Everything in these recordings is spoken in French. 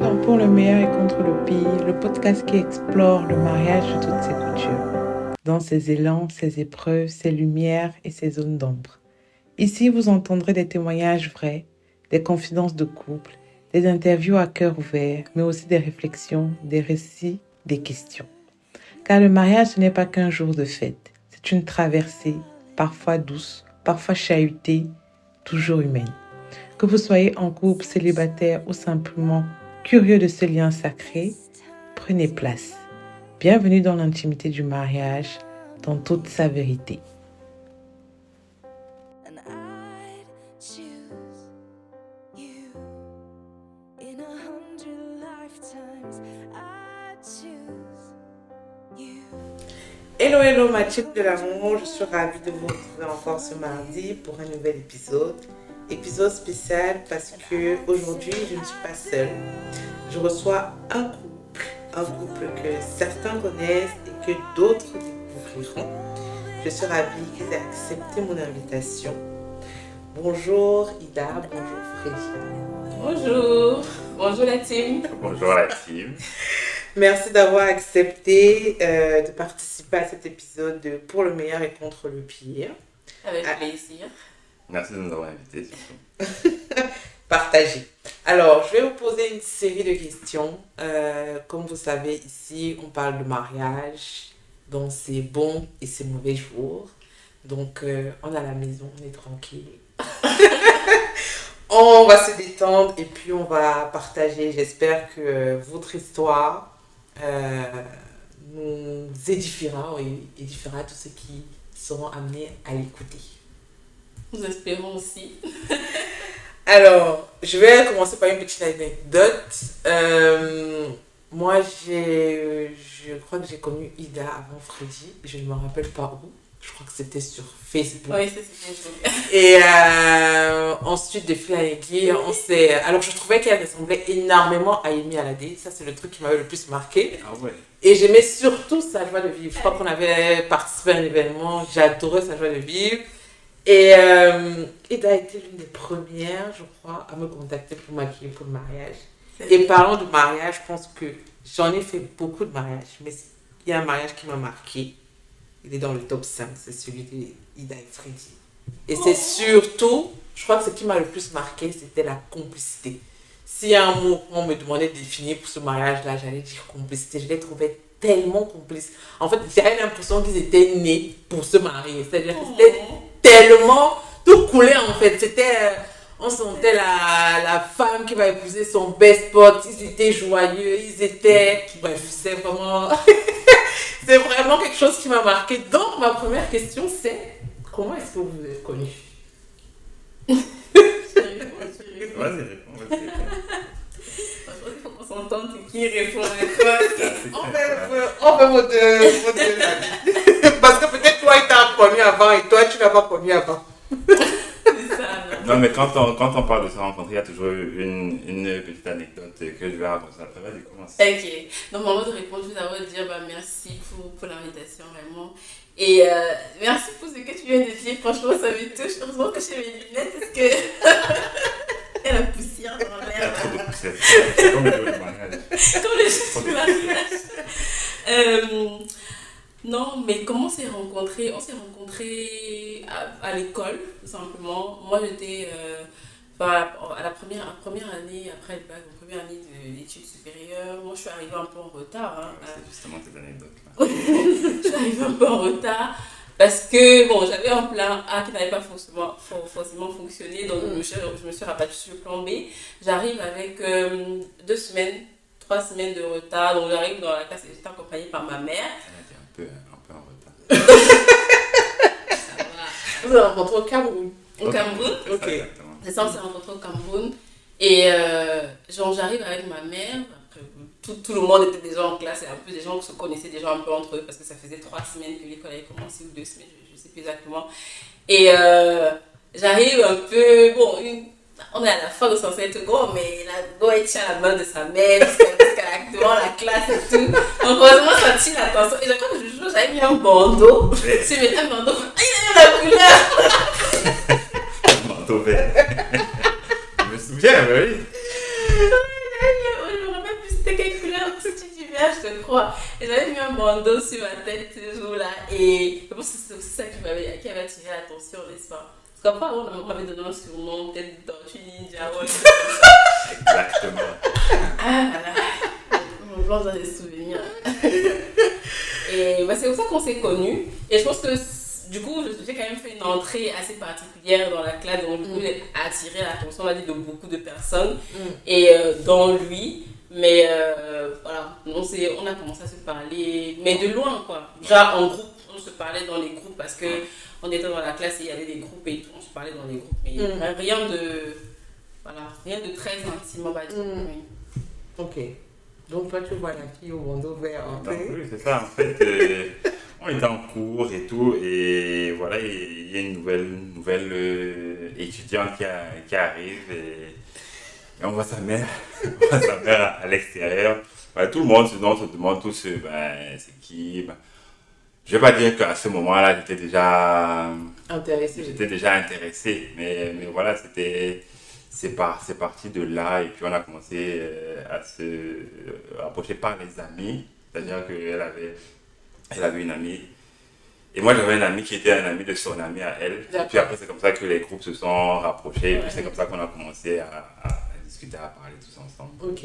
dans Pour le meilleur et contre le pire, le podcast qui explore le mariage sous toutes ses coutures, dans ses élans, ses épreuves, ses lumières et ses zones d'ombre. Ici, vous entendrez des témoignages vrais, des confidences de couple, des interviews à cœur ouvert, mais aussi des réflexions, des récits, des questions. Car le mariage, ce n'est pas qu'un jour de fête, c'est une traversée, parfois douce, parfois chahutée, toujours humaine. Que vous soyez en couple, célibataire ou simplement curieux de ce lien sacré, prenez place. Bienvenue dans l'intimité du mariage, dans toute sa vérité. Hello ma chick de l'amour, je suis ravie de vous retrouver encore ce mardi pour un nouvel épisode. Épisode spécial parce que aujourd'hui je ne suis pas seule. Je reçois un couple que certains connaissent et que d'autres découvriront. Je suis ravie qu'ils aient accepté mon invitation. Bonjour Ida, bonjour Freddy. Bonjour la team. Bonjour la team. Merci d'avoir accepté de participer à cet épisode de Pour le meilleur et contre le pire. Avec plaisir. Merci de nous avoir invités surtout. Partagez. Alors, je vais vous poser une série de questions. Comme vous savez, ici, on parle de mariage, dans ses bons et ses mauvais jours. Donc, on est à la maison, on est tranquille. On va se détendre et puis on va partager. J'espère que votre histoire nous édifiera et édifiera tous ceux qui seront amenés à l'écouter. Nous espérons aussi. Alors, je vais commencer par une petite anecdote. Moi, je crois que j'ai connu Ida avant Freddy. Je ne me rappelle pas où. Je crois que c'était sur Facebook. Oui, c'est Facebook. Et ensuite, de fil à aiguille, on s'est... Alors, je trouvais qu'elle ressemblait énormément à Amy Alade. Ça, c'est le truc qui m'avait le plus marqué. Ah ouais. Et j'aimais surtout sa joie de vivre. Je crois qu'on avait participé à un événement. J'adorais sa joie de vivre. Et Ida a été l'une des premières, je crois, à me contacter pour maquiller pour le mariage. Et parlant de mariage, je pense que j'en ai fait beaucoup de mariages. Mais il y a un mariage qui m'a marqué. Il est dans le top 5, c'est celui d'Ida et Freddy. Et c'est surtout, je crois que ce qui m'a le plus marqué, c'était la complicité. S'il y a un mot qu'on me demandait de définir pour ce mariage-là, j'allais dire complicité. Je les trouvais tellement complices. En fait, j'avais l'impression qu'ils étaient nés pour se marier. C'est-à-dire que c'était tellement tout coulé en fait. C'était, on sentait la femme qui va épouser son best pote. Ils étaient joyeux, ils étaient... Bref, c'est vraiment... C'est vraiment quelque chose qui m'a marqué. Donc, ma première question, c'est comment est-ce que vous vous êtes connus? Vas-y, réponds. Il faut qu'on s'entende qui répond à quoi. On fait votre avis. Parce que peut-être toi, il t'a connu avant et toi, tu l'as pas connu avant. C'est ça, Non, mais quand on parle de se rencontrer, il y a toujours une petite anecdote que je vais raconter après. Vas-y, commence. Ok. Donc, mon mot de réponse, je vais d'abord dire merci pour l'invitation, vraiment. Et merci pour ce que tu viens de dire. Franchement, ça me touche. Heureusement que j'ai mes lunettes parce que. Il y a la poussière dans Il y a l'air. trop de poussière. C'est comme le jour du mariage. Comme les choses du mariage. Non, mais comment on s'est rencontrés? On s'est rencontrés à l'école, tout simplement. Moi, j'étais à la première année, après le bac, en première année d'études supérieures. Moi, je suis arrivée un peu en retard. Hein, C'est justement cette anecdote-là. je suis arrivée un peu en retard parce que bon, j'avais un plan A qui n'avait pas forcément fonctionné, donc je me suis rabattue sur le plan B. J'arrive avec 2 semaines, 3 semaines de retard, donc j'arrive dans la classe et j'étais accompagnée par ma mère. Elle était un peu en retard. Ça va. Vous avez rencontré au Cameroun. Au Cameroun. Ok. Exactement. C'est ça, on s'est rencontrés au Cameroun. Et j'arrive avec ma mère. Après, tout le monde était déjà en classe et un peu des gens qui se connaissaient déjà un peu entre eux parce que ça faisait 3 semaines que l'école avait commencé ou 2 semaines, je ne sais plus exactement. Et j'arrive un peu, bon, on est à la fin de son être go, mais la go elle tient la main de sa mère jusqu'à devant la classe et tout. Donc heureusement ça tire l'attention. Et je crois que le jour j'avais mis un bandeau. Tu mets un bandeau, il y a la couleur. Manteau vert. Je me souviens, oui. Je me je te crois. Et j'avais mis un bandeau sur ma tête ce jour-là. Et je pense que c'est aussi ça qui avait attiré l'attention, n'est-ce pas? Parce qu'après, on m'avait donné un surnom, peut-être Tortue Ninja. Ouais. Exactement. Ah, voilà. On plonge dans des souvenirs. Et bah, c'est comme ça qu'on s'est connus. Et je pense que du coup, j'ai quand même fait une entrée assez particulière dans la classe. Donc, du coup, j'ai attiré l'attention, on va dire, de beaucoup de personnes. Et dont lui. Mais voilà, on a commencé à se parler, mais de loin, quoi. Déjà en groupe, on se parlait dans les groupes parce qu'on était dans la classe et il y avait des groupes et tout. On se parlait dans les groupes. Mais rien de très intime, on va dire. Oui. Ok. Donc toi, tu vois la fille au bandeau vert. Oui, c'est ça. En fait, on était en cours et tout. Et voilà, il y a une nouvelle étudiante qui arrive. Et on voit sa mère, à l'extérieur. Voilà, tout le monde se demande tous, c'est qui. Je ne vais pas dire qu'à ce moment-là, j'étais déjà intéressé. Mais voilà, c'est parti de là. Et puis on a commencé à se rapprocher par les amis. C'est-à-dire qu'elle avait une amie. Et moi, j'avais un ami qui était un ami de son ami à elle. Et puis après, c'est comme ça que les groupes se sont rapprochés. Et puis c'est comme ça qu'on a commencé à discuter, à parler tous ensemble. Ok.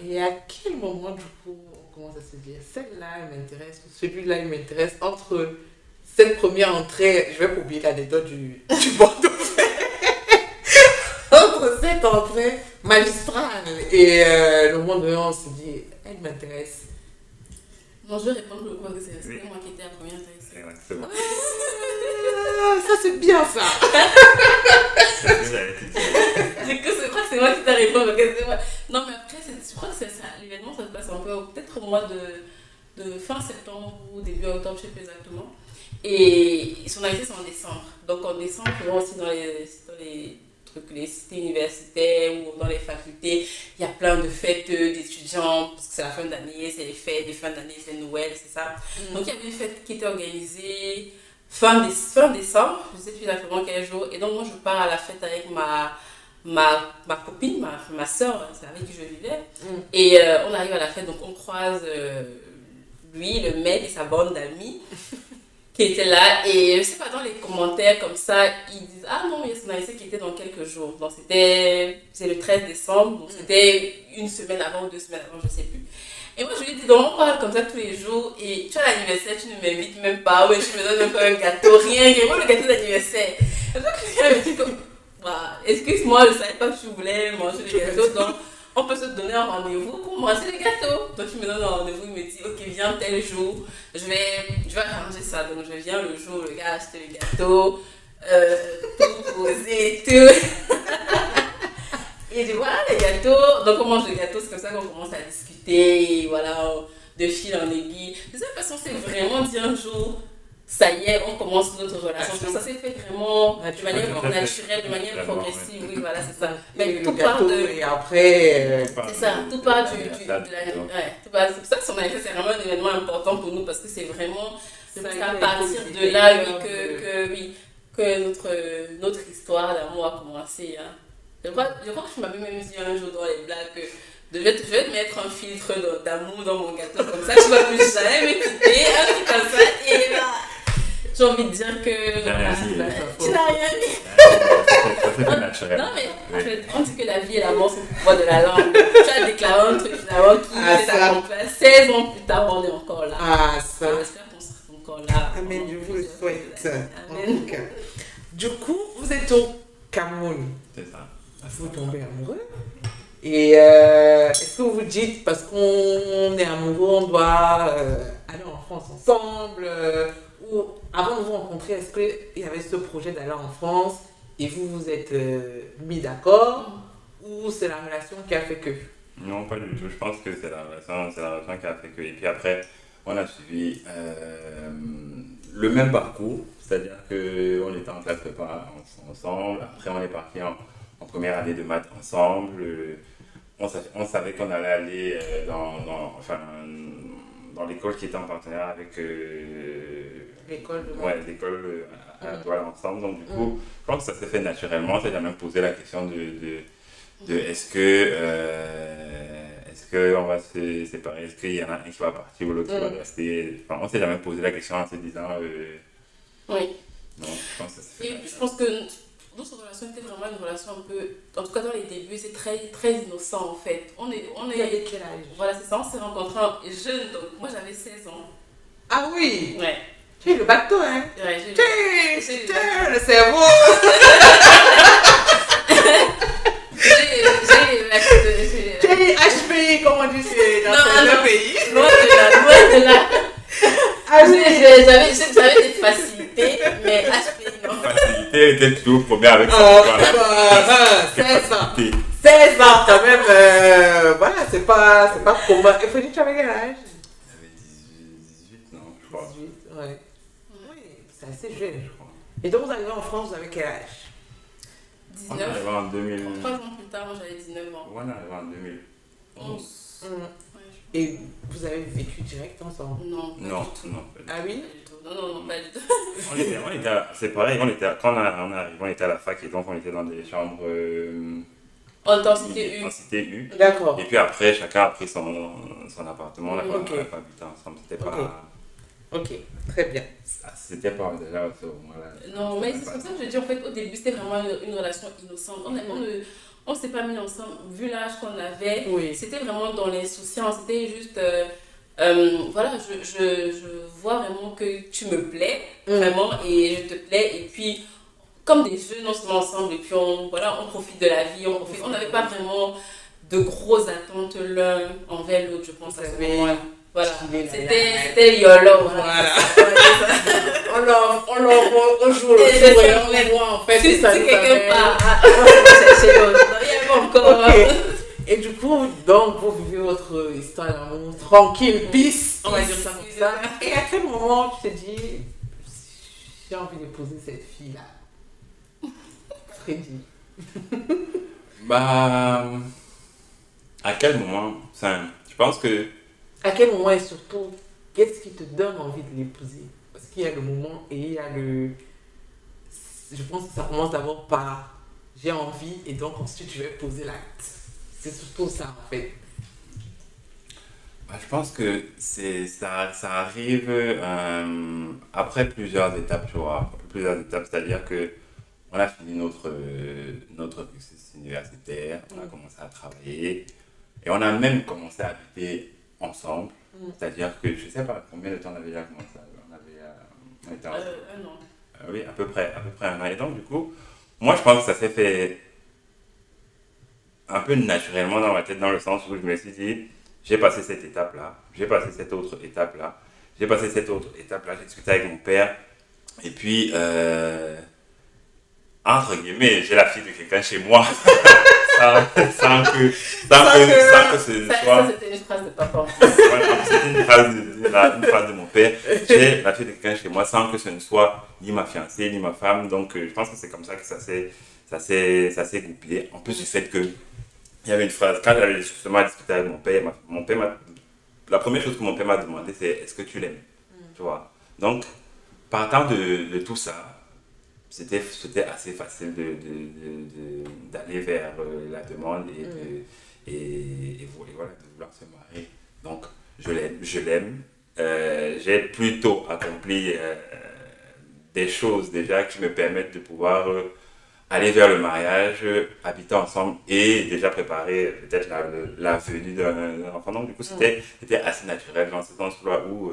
Et à quel moment, du coup, on commence à se dire, celle-là, elle m'intéresse, ou celui-là, il m'intéresse, entre cette première entrée, je vais pas oublier l'anecdote du bandeau vert, entre cette entrée magistrale et le moment où on se dit, elle m'intéresse. Non, je vais répondre le quoi que c'était moi qui étais la première intéressée. Exactement. Ça, c'est bien ça. Je crois que c'est moi qui t'ai répondu. Non, mais après, je crois que c'est ça. L'événement, ça se passe un peu, peut-être au mois de fin septembre ou début octobre, je ne sais pas exactement. Et son année, c'est en décembre. Donc en décembre, on va aussi dans les trucs, les cités universitaires ou dans les facultés, il y a plein de fêtes d'étudiants, parce que c'est la fin d'année, c'est les fêtes de fin d'année, c'est Noël, c'est ça. Donc il y avait une fête qui était organisée fin décembre, je ne sais plus exactement quel jour. Et donc moi, je pars à la fête avec ma copine, ma soeur, c'est avec qui je vivais. Et on arrive à la fête, donc on croise lui, le mec et sa bande d'amis qui étaient là. Et je sais pas, dans les commentaires comme ça, ils disent ah non, il y a son anniversaire qui était dans quelques jours. Donc c'est le 13 décembre, donc c'était une semaine avant ou 2 semaines avant, je sais plus. Et moi, je lui dis, donc on parle comme ça tous les jours. Et tu as l'anniversaire, tu ne m'invites même pas. Ouais, tu me donnes même pas un gâteau, rien. Et moi, le gâteau d'anniversaire. Et donc, je me dis comme, bah, excuse-moi, je ne savais pas que tu voulais manger le gâteau. Donc, on peut se donner un rendez-vous pour manger le gâteau. Donc, tu me donnes un rendez-vous, il me dit, ok, viens tel jour. Je vais arranger ça. Donc, je viens le jour, le gars a acheté le gâteau, tout posé, tout. Et je dis voilà les gâteaux, donc on mange le gâteau, c'est comme ça qu'on commence à discuter, et voilà, de fil en aiguille. De cette façon, c'est vraiment dit un jour, ça y est, on commence notre relation. Ça s'est fait vraiment de manière naturelle, de manière progressive, oui, voilà, c'est ça. Mais tout part de. Et après. C'est ça, tout part de la. Ouais, c'est pour ça que son anniversaire, c'est vraiment un événement important pour nous, parce que c'est vraiment à partir de là, que notre histoire d'amour a commencé. Hein. Je crois que je m'avais même dit un jour dans les blagues que je vais te mettre un filtre d'amour dans mon gâteau, comme ça tu ne vas plus jamais me quitter, un truc comme ça, et là, j'ai envie de dire que tu n'as rien dit. Non mais on dit que la vie et la mort c'est le pouvoir de la langue. Tu as déclaré un truc finalement qui s'est accompli. 16 ans plus tard, on est encore là. Ah ça. J'espère qu'on sera encore là. Amen, je vous le souhaite. Amen. Du coup, vous êtes au Cameroun. C'est ça. Vous tombez amoureux. Et est-ce que vous vous dites, parce qu'on est amoureux, on doit aller en France ensemble ou avant de vous rencontrer, est-ce qu'il y avait ce projet d'aller en France et vous vous êtes mis d'accord ou c'est la relation qui a fait que? Non, pas du tout. Je pense que c'est la relation qui a fait que. Et puis après, on a suivi le même parcours, c'est-à-dire qu'on était en classe prépa ensemble. Après, on est parti en première année de maths ensemble. On savait qu'on allait aller dans l'école qui était en partenariat avec l'école à Douala ensemble. Donc du coup, je pense que ça s'est fait naturellement. Ça, j'ai même posé la question de est-ce est-ce qu'on va se séparer? Est-ce qu'il y en a un qui va partir ou l'autre qui va rester? Enfin, on s'est jamais posé la question en se disant, Oui. non, je pense que ça se fait Et pas. je pense que notre relation était vraiment une relation un peu. En tout cas, dans les débuts, c'est très, très innocent en fait. On est. Il y avait quel âge? Voilà, c'est ça, on s'est rencontrés jeunes, donc moi j'avais 16 ans. Ah oui! Ouais. Tu es le bateau, hein? Ouais, Tiens, le cerveau! Tu es HPI, comme on dit dans certains pays. Loin de là. Ah oui! J'avais des facilités, mais HPI non. Facilité était toujours premier avec ça. Voilà. 16 ans. Facilité. 16 ans quand même, voilà, c'est pas commun. Il faut dire que tu avais quel âge? J'avais 18, non, je crois. 18, ouais. Oui, c'est assez jeune. Je crois. Et donc vous arrivez en France, vous avez quel âge? On est 19. arrivé en 2000. 3 ans plus tard, moi j'avais 19 ans. On est arrivé en 2011. 11. Mm. Ouais, Et vous avez vécu direct ensemble? non, pas Non, du tout. non. Pas du tout. Ah oui? Pas du tout. Non, pas du tout. C'est pareil, quand on est arrivé, on était à la fac et donc on était dans des chambres En intensité U. en cité U. D'accord. Et puis après, chacun a pris son appartement, on n'a pas, Ok. on n'a pas habité ensemble. C'était Ok. pas. Ok, très bien. C'était pas déjà à ce moment-là. Non, mais C'était c'est pas comme ça que je dis, en fait, au début, c'était vraiment une relation innocente. On ne s'est pas mis ensemble, vu l'âge qu'on avait. Oui. C'était vraiment dans l'insouciance. C'était juste, voilà, je vois vraiment que tu me plais, vraiment, et je te plais. Et puis, comme des jeunes, on se met ensemble et puis on profite de la vie. On n'avait pas vraiment de grosses attentes l'un envers l'autre, je pense, à ce moment-là. Voilà, c'était YOLO. Voilà. Voilà. On joue le Et tour et c'est- on voit en fait Si si ça nous quelqu'un amène. part, on va chercher l'autre. Il y avait encore. Ok. Et du coup, donc, vous vivez votre histoire d'amour tranquille, peace, on va dire ça comme ça. Et à quel moment tu te dis, j'ai envie d'épouser cette fille-là? Freddy. Bah. À quel moment je pense que. À quel moment et surtout, qu'est-ce qui te donne envie de l'épouser? Parce qu'il y a le moment et il y a le... Je pense que ça commence d'abord par j'ai envie et donc ensuite je vais poser l'acte. C'est surtout ça en fait. Bah, je pense que ça arrive après plusieurs étapes, tu vois. Plusieurs étapes, c'est-à-dire que on a fini notre cursus universitaire, on a commencé à travailler et on a même commencé à habiter ensemble. C'est-à-dire que je ne sais pas combien de temps on avait déjà commencé. On était ensemble. Un an. Oui, à peu près un an. Et donc, du coup, moi, je pense que ça s'est fait un peu naturellement dans ma tête, dans le sens où je me suis dit, j'ai passé cette étape-là, j'ai passé cette autre étape-là, j'ai passé cette autre étape-là, j'ai discuté avec mon père, et puis, entre guillemets, j'ai la fille de quelqu'un chez moi, sans que ce Ça, soit... c'était une phrase de papa. Voilà, c'était une phrase de mon père. J'ai la fille de quelqu'un chez moi sans que ce ne soit ni ma fiancée ni ma femme. Donc je pense que c'est comme ça que ça s'est goupillé. En plus du fait que il y avait une phrase, quand j'avais justement discuté avec mon père la première chose que mon père m'a demandé, c'est est-ce que tu l'aimes? Tu vois. Donc partant de tout ça, c'était assez facile d'aller vers la demande et voilà, de vouloir se marier. Donc, je l'aime. J'ai plutôt accompli des choses déjà qui me permettent de pouvoir aller vers le mariage, habiter ensemble et déjà préparer peut-être la venue d'un enfant. Donc, du coup, c'était assez naturel dans ce sens-là où,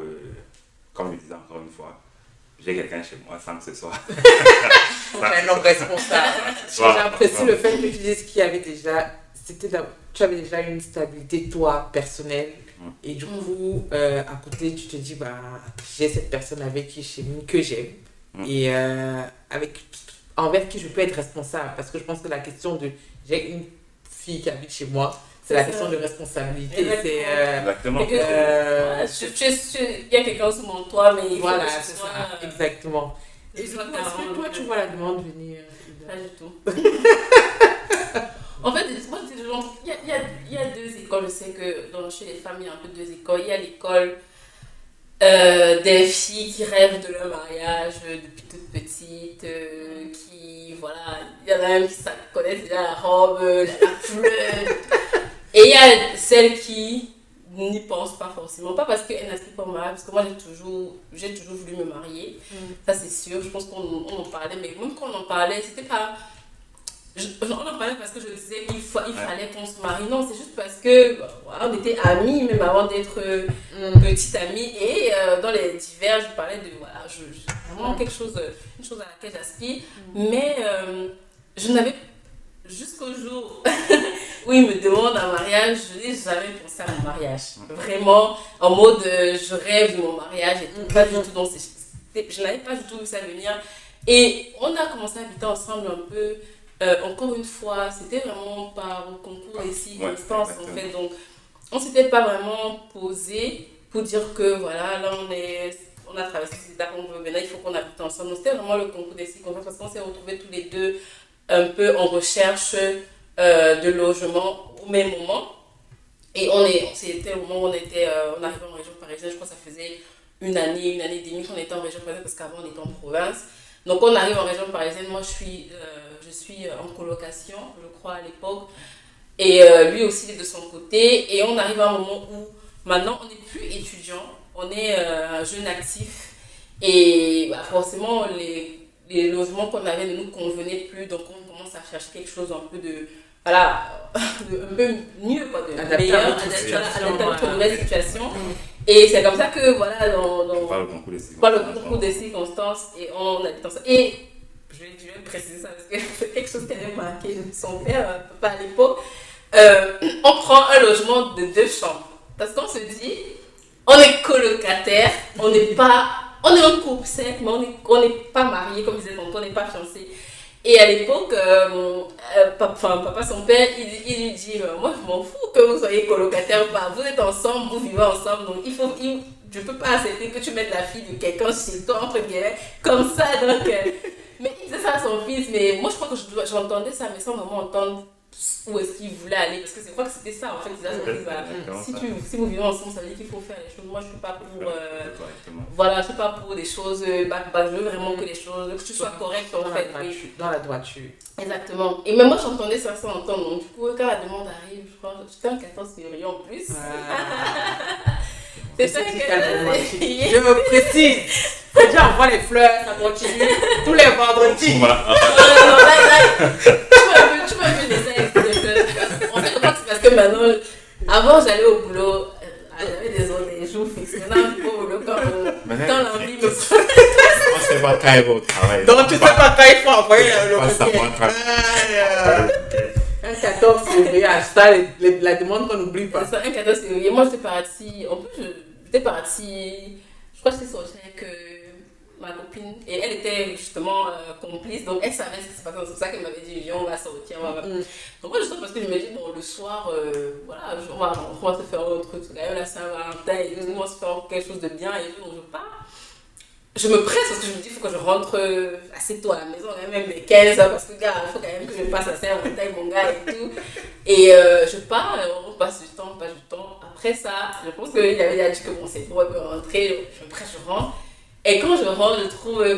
comme je disais encore une fois, j'ai quelqu'un chez moi sans que ce soit. Un homme responsable. J'apprécie le fait que tu dises qu'il y avait déjà, tu avais déjà une stabilité toi personnelle et du coup à côté tu te dis bah j'ai cette personne avec qui que j'aime et envers qui je peux être responsable parce que je pense que la question de j'ai une fille qui habite chez moi. C'est la question de responsabilité. Exactement. Il y a quelqu'un sous mon toit, mais il faut Voilà, que c'est ce soit... ça, exactement. Et du coup, est-ce que toi, tu vois la demande venir? Pas du tout. En fait, moi, je dis toujours, il y a deux écoles. Je sais que chez les femmes, il y a un peu deux écoles. Il y a l'école des filles qui rêvent de leur mariage depuis toute petite, qui, voilà, il y en a même qui connaissent déjà la robe, la fleur. Et il y a celles qui n'y pensent pas forcément, pas parce qu'elles n'aspirent pas au mariage, parce que moi j'ai toujours voulu me marier, ça c'est sûr, je pense qu'on en parlait, mais même quand on en parlait, c'était pas... on en parlait parce que je disais qu'il fallait qu'on se marie, non, c'est juste parce que voilà, on était amis, même avant d'être petite amie, et dans les divers, je parlais de, voilà, vraiment une chose à laquelle j'aspire, mais je n'avais, jusqu'au jour où il me demande un mariage, je n'ai jamais pensé à mon mariage. Vraiment, en mode je rêve de mon mariage et tout. Pas du tout dans je n'avais pas du tout vu ça venir. Et on a commencé à habiter ensemble un peu. Encore une fois, c'était vraiment par concours des circonstances en fait. Donc, on ne s'était pas vraiment posé pour dire que voilà, là on a traversé ces étapes, maintenant il faut qu'on habite ensemble. Donc, c'était vraiment le concours des circonstances parce qu'on s'est retrouvés tous les deux un peu en recherche de logement au même moment. Et c'était au moment où on arrivait en région parisienne, je crois que ça faisait une année et demie qu'on était en région parisienne parce qu'avant on était en province. Donc on arrive en région parisienne, moi je suis en colocation, je crois à l'époque, et lui aussi il est de son côté, et on arrive à un moment où maintenant on n'est plus étudiant, on est un jeune actif, et bah, forcément les logements qu'on avait ne nous convenaient plus, donc on commence à chercher quelque chose un peu de, voilà, un peu mieux, quoi, de meilleur, adapté à notre nouvelle situation. Et c'est comme ça que, voilà, par le concours des circonstances, et on habite ensemble. Et je vais préciser ça parce que c'est quelque chose qui avait marqué son père, papa à l'époque. On prend un logement de 2 chambres. Parce qu'on se dit, on est colocataire, on est un couple sec, mais on n'est pas mariés, comme disait tantôt, on n'est pas fiancés. Et à l'époque, papa, son père, il lui dit, moi je m'en fous que vous soyez colocataire ou pas, vous êtes ensemble, vous vivez ensemble, donc je ne peux pas accepter que tu mettes la fille de quelqu'un chez toi, entre guillemets, comme ça. Donc, mais il disait ça à son fils, mais moi je crois que j'entendais ça, mais sans vraiment entendre où est-ce qu'il voulait aller, parce que je crois que c'était ça en fait. Il disait à son fils, voilà, si vous vivez ensemble, ça veut dire qu'il faut faire les choses. Moi je ne suis pas pour voilà, je suis pas pour des choses je veux vraiment que les choses, que tu sois correct en fait. Dans la droiture. Exactement. Et même moi j'entendais ça sans entendre, donc du coup quand la demande arrive, je crois, j'étais en 14 février en plus. C'est ça que je me précise. Déjà on voit les fleurs, ça continue tous les vendredis. Tu m'as vu les ailes. En fait, je crois que c'est parce que maintenant, avant j'allais au boulot, j'avais des jours fixes. Maintenant, je vais au boulot quand l'envie me prend. On ne sait pas quand il va au travail. Donc tu ne sais pas quand il faut envoyer le un 14 février, hashtag la demande qu'on n'oublie pas. C'est ça, un 14 février. Moi j'étais partie, en plus j'étais partie, je crois que j'étais sortie avec ma copine, et elle était justement complice, donc elle savait ce qui se passait, c'est pour ça qu'elle m'avait dit viens on va sortir, donc moi juste parce que je me dis bon le soir voilà on va se faire un truc, quand même la Saint-Valentin et tout, on va se faire quelque chose de bien et tout, donc je pars, je me presse parce que je me dis il faut que je rentre assez tôt à la maison, même les 15 parce que gars il faut quand même que je passe à Saint-Valentin avec mon gars et tout, et je pars, on passe du temps, après ça je pense qu'il avait déjà dit que bon c'est bon, on peut rentrer, je me presse, je rentre. Et quand je rentre, je trouve que le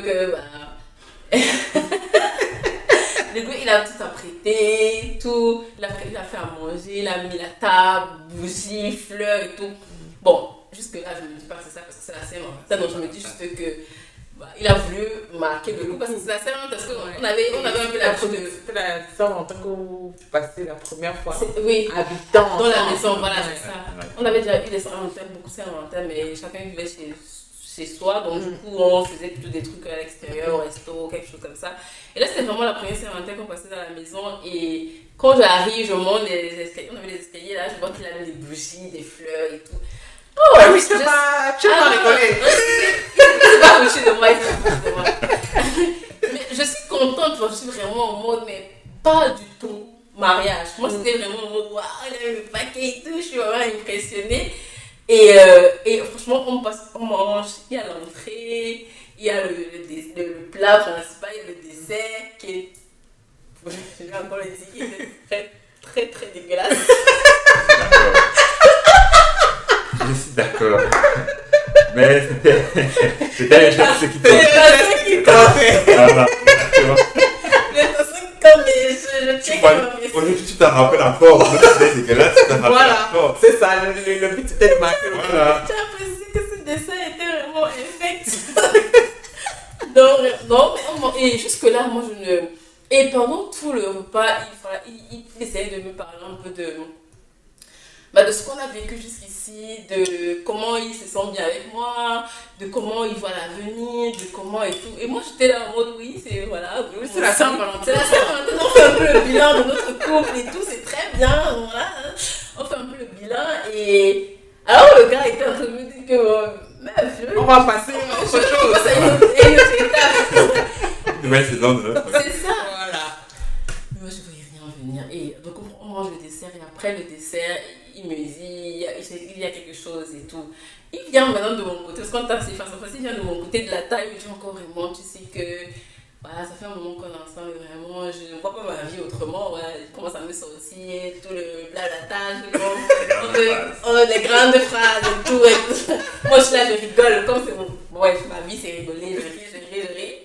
gars il a tout apprêté, tout, il a fait à manger, il a mis la table, bougies, fleurs et tout. Bon, jusque là je me dis pas que c'est ça parce que c'est la Saint-Valentin, donc je me dis juste que il a voulu marquer le coup parce que c'est la Saint-Valentin, parce qu'on avait un peu l'habitude de... C'était la Saint-Valentin que vous passez la première fois. Oui, habitant dans la maison, voilà, c'est ça. On avait déjà eu des Saint-Valentin, beaucoup de Saint-Valentin, mais chacun vivait chez soi, donc du coup on faisait plutôt des trucs à l'extérieur, au resto, quelque chose comme ça. Et là c'était vraiment la première Saint-Valentin qu'on passait dans la maison, et quand j'arrive, je monte les escaliers, on avait des escaliers là, je vois qu'il a mis des bougies, des fleurs et tout. Oh oui, tu vas rigoler. C'est pas foutu de moi, il s'est foutu de moi. Mais je suis contente, je suis vraiment en mode, mais pas du tout mariage. Moi c'était vraiment en mode, waouh, il a mis le paquet et tout, je suis vraiment impressionnée. Et franchement, on mange, il y a l'entrée, il y a le plat principal, il y a le dessert qui est, je vais encore le dire, qui est très, très, très dégueulasse. Je suis d'accord. Mais c'était les choses qui qui t'ont fait. Voilà, exactement. Les personnes Non, mais je check ma message. Aujourd'hui, tu t'en rappelles encore. C'est que là, tu t'en rappelles Voilà, encore. c'est ça, le but c'était de marquer le Voilà. J'ai apprécié que ce dessin était vraiment effect. Non, et jusque-là, moi, je ne... Et pendant tout le repas, il essayait de me parler un peu de ce qu'on a vécu jusqu'ici, de comment il se sent bien avec moi, de comment il voit l'avenir, de comment et tout. Et moi, j'étais là en mode, oui, c'est voilà. Oui, c'est la Saint-Valentin. C'est la Saint-Valentin, on fait un peu le bilan de notre couple et tout, c'est très bien, voilà. On fait un peu le bilan et... Alors le gars était en train de me dire que, meuf, je veux... On va passer à autre chose. C'est une autre étape. Nouvelle saison de notre. C'est ça. Voilà. Moi, je ne voyais rien venir. Et donc, on mange le dessert. Et après le dessert, il me dit il y a quelque chose et tout. Il vient maintenant de mon côté. Parce qu'on t'a assez face à face. Il vient de mon côté de la taille. Il me dit encore vraiment, tu sais que voilà, ça fait un moment qu'on est ensemble. Et vraiment, je ne vois pas ma vie autrement. Voilà, je commence à me sortir. Tout le blablatage. On a des grandes phrases et tout. Moi, je suis là, je rigole. Comme c'est mon. Ouais, ma vie, c'est rigoler. Je ris.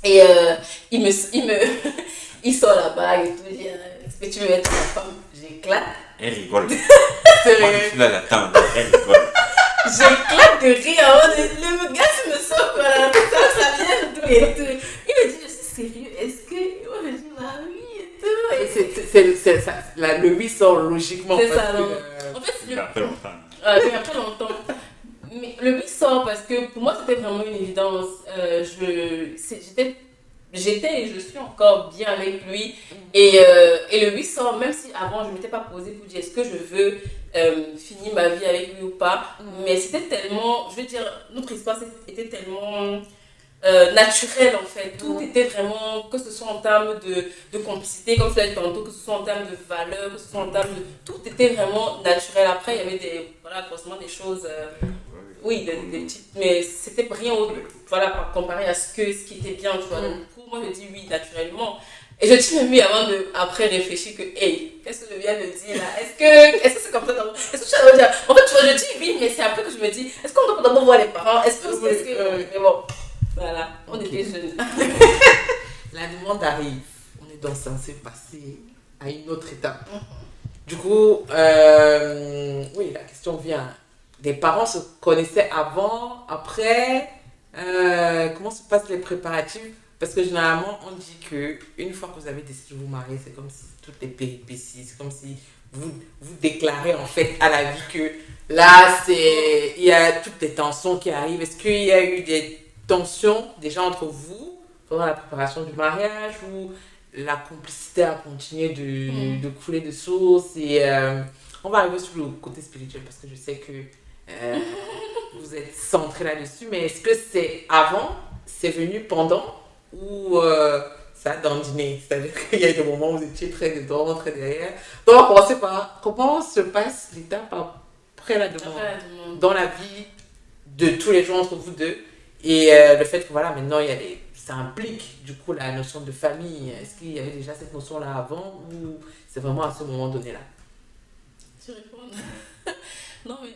Et il sort la bague et tout, il dit est-ce que tu veux être ma femme? J'éclate. Elle rigole. C'est Moi, vrai. je suis là, l'attends, elle rigole. J'éclate de rire. Le gars me sort quoi, ça vient tout et tout. Il me dit je suis sérieux, est-ce que. Moi je dis bah oui et tout. C'est ça, le 8 sort logiquement. C'est parce ça, que, non. En fait, Il y a très longtemps. oui, après longtemps. Mais le 8 sort parce que pour moi c'était vraiment une évidence. J'étais et je suis encore bien avec lui. Et le 8 sort, même si avant je ne m'étais pas posée pour dire est-ce que je veux finir ma vie avec lui ou pas. Mais c'était tellement, je veux dire, notre histoire était tellement naturelle en fait. Tout était vraiment, que ce soit en termes de complicité, comme je l'ai dit tantôt, que ce soit en termes de valeur, que ce soit en termes de. Tout était vraiment naturel. Après, il y avait forcément des choses. Oui, des petites, mais c'était rien voilà, comparé à ce qui était bien, tu vois. Donc, pour moi, je dis oui, naturellement. Et je dis même oui avant après réfléchir que, hey, qu'est-ce que je viens de dire là? Est-ce que c'est comme ça d'abord? Est-ce que je dois dire? En fait, tu vois, je dis oui, mais c'est après que je me dis, est-ce qu'on doit d'abord voir les parents? Mais bon, voilà, on était jeunes. La demande arrive. On est donc censé passer à une autre étape. Du coup, oui, la question vient. Les parents se connaissaient avant, après, comment se passent les préparatifs? Parce que généralement, on dit qu'une fois que vous avez décidé de vous marier, c'est comme si toutes les péripéties, c'est comme si vous déclarez en fait à la vie que là, il y a toutes les tensions qui arrivent. Est-ce qu'il y a eu des tensions déjà entre vous pendant la préparation du mariage ou la complicité a continué de couler de source? Et on va arriver sur le côté spirituel parce que je sais que vous êtes centré là-dessus, mais est-ce que c'est avant, c'est venu pendant ou ça a dandiné? C'est-à-dire qu'il y a des moments où vous étiez très dedans, très derrière. Donc on va commencer par comment se passe l'étape après la demande dans la vie de tous les jours entre vous deux et le fait que voilà, maintenant ça implique du coup la notion de famille. Est-ce qu'il y avait déjà cette notion-là avant ou c'est vraiment à ce moment donné-là? Tu réponds? Non, mais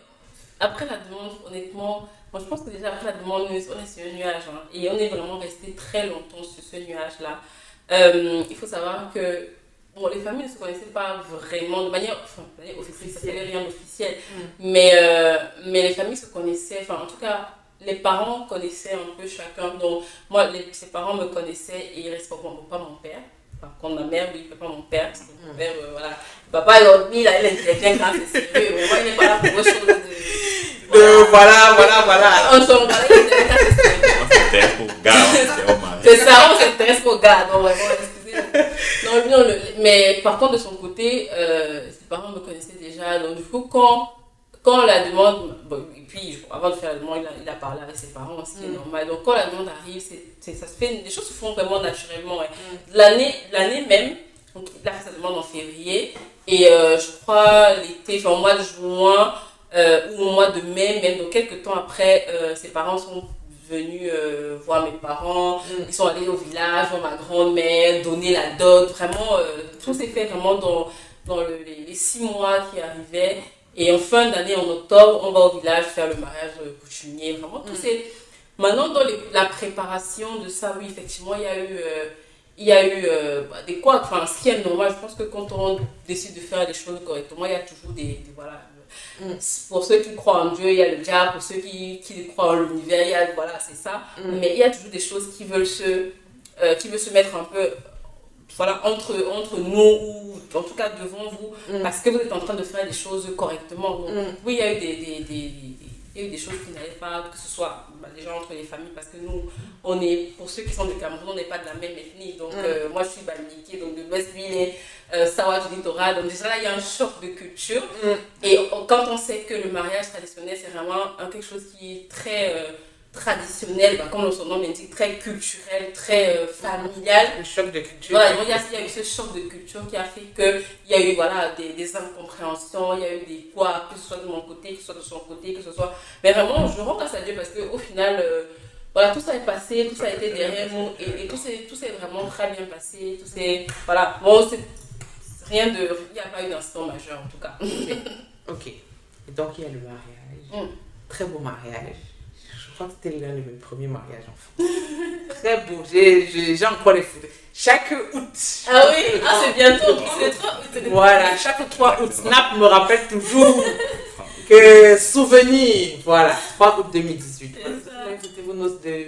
après la demande, honnêtement, moi je pense que déjà après la demande, on est sur un nuage hein, et on est vraiment resté très longtemps sur ce nuage-là. Il faut savoir que bon, les familles ne se connaissaient pas vraiment de manière officielle, ça n'avait rien d'officiel, mais les familles se connaissaient, enfin en tout cas, les parents connaissaient un peu chacun. Donc moi, ses parents me connaissaient et ils respectaient pas mon père. Par contre, ma mère, oui, pas mon père, parce que mon père, voilà. Papa, lui, il est bien grand, c'est sérieux, mais moi, il n'est pas là pour autre chose Voilà. On s'en va, il est là, c'est sérieux. On s'intéresse pour gars, c'est au mari. C'est ça, on s'intéresse pour gars, non, vraiment, excusez-moi. Non, mais par contre, de son côté, ses parents me connaissaient déjà, donc du coup, quand la demande, bon, et puis avant de faire la demande, il a parlé avec ses parents, ce qui est normal. Donc quand la demande arrive, ça se fait, les choses se font vraiment naturellement. Ouais. L'année même, donc, il a fait sa demande en février, et je crois l'été, enfin au mois de juin ou au mois de mai, même donc quelques temps après, ses parents sont venus voir mes parents, ils sont allés au village, voir ma grand-mère, donner la dot, vraiment, tout s'est fait vraiment dans les 6 mois qui arrivaient. Et en fin d'année, en octobre, on va au village faire le mariage coutumier. Vraiment, tout c'est... Maintenant, dans la préparation de ça, oui, effectivement, il il y a eu des couacs, enfin, ce qui est normal. Je pense que quand on décide de faire les choses correctement, il y a toujours voilà. Pour ceux qui croient en Dieu, il y a le diable. Pour ceux qui croient en l'univers, il y a, voilà, c'est ça. Mais il y a toujours des choses qui veulent se mettre un peu, voilà, entre nous, ou en tout cas devant vous, parce que vous êtes en train de faire les choses correctement. Donc, oui, il y a eu il y a eu des choses qui n'allaient pas, que ce soit déjà entre les familles, parce que nous, pour ceux qui sont du Cameroun, on n'est pas de la même ethnie. Donc, moi, je suis Bamileke, donc de l'Ouest, lui, il est Sawa du littoral. Donc, déjà là, il y a un choc de culture. Et quand on sait que le mariage traditionnel, c'est vraiment quelque chose qui est très traditionnel, comme son nom l'indique, très culturel, très familial. Le choc de culture. Voilà, il y a eu ce choc de culture qui a fait qu'il y a eu voilà, des incompréhensions, il y a eu des poids, que ce soit de mon côté, que ce soit de son côté, que ce soit... Mais vraiment, je rends grâce à Dieu parce qu'au final, voilà, tout ça est passé, tout ça a été derrière nous et tout s'est vraiment très bien passé. Voilà, bon, c'est rien de... Il n'y a pas eu d'incident majeur en tout cas. Ok. Et donc, il y a le mariage. Très beau mariage. Je crois que c'était l'un de mes premiers mariages enfants. Très beau. J'ai encore les photos. Chaque août. Ah oui, c'est bientôt. Voilà, chaque 3 août. Snap me rappelle toujours que souvenir. Voilà, 3 août 2018. C'était vos noces de...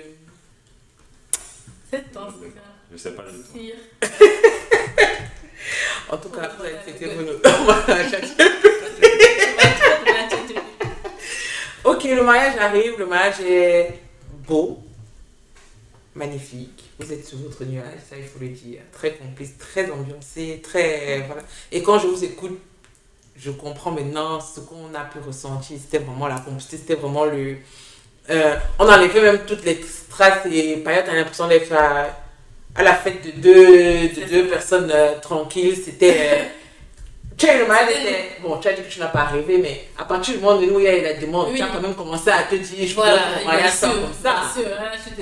7 ans, c'est ça. Je sais pas le temps. En tout cas, c'était vos noces. Ok, le mariage arrive, le mariage est beau, magnifique. Vous êtes sur votre nuage, ça il faut le dire. Très complice, très ambiancé, très... Voilà. Et quand je vous écoute, je comprends maintenant ce qu'on a pu ressentir. C'était vraiment la complicité, c'était vraiment le... on enlevait même toutes les strass et périodes, on a l'impression d'être à la fête de deux personnes tranquilles. C'était... Tu as eu le mariage, bon, tu as dit que tu n'as pas rêvé, mais à partir du moment où il y a eu la demande, tu as quand même commencé à te dire, je voudrais que mon mariage soit comme ça.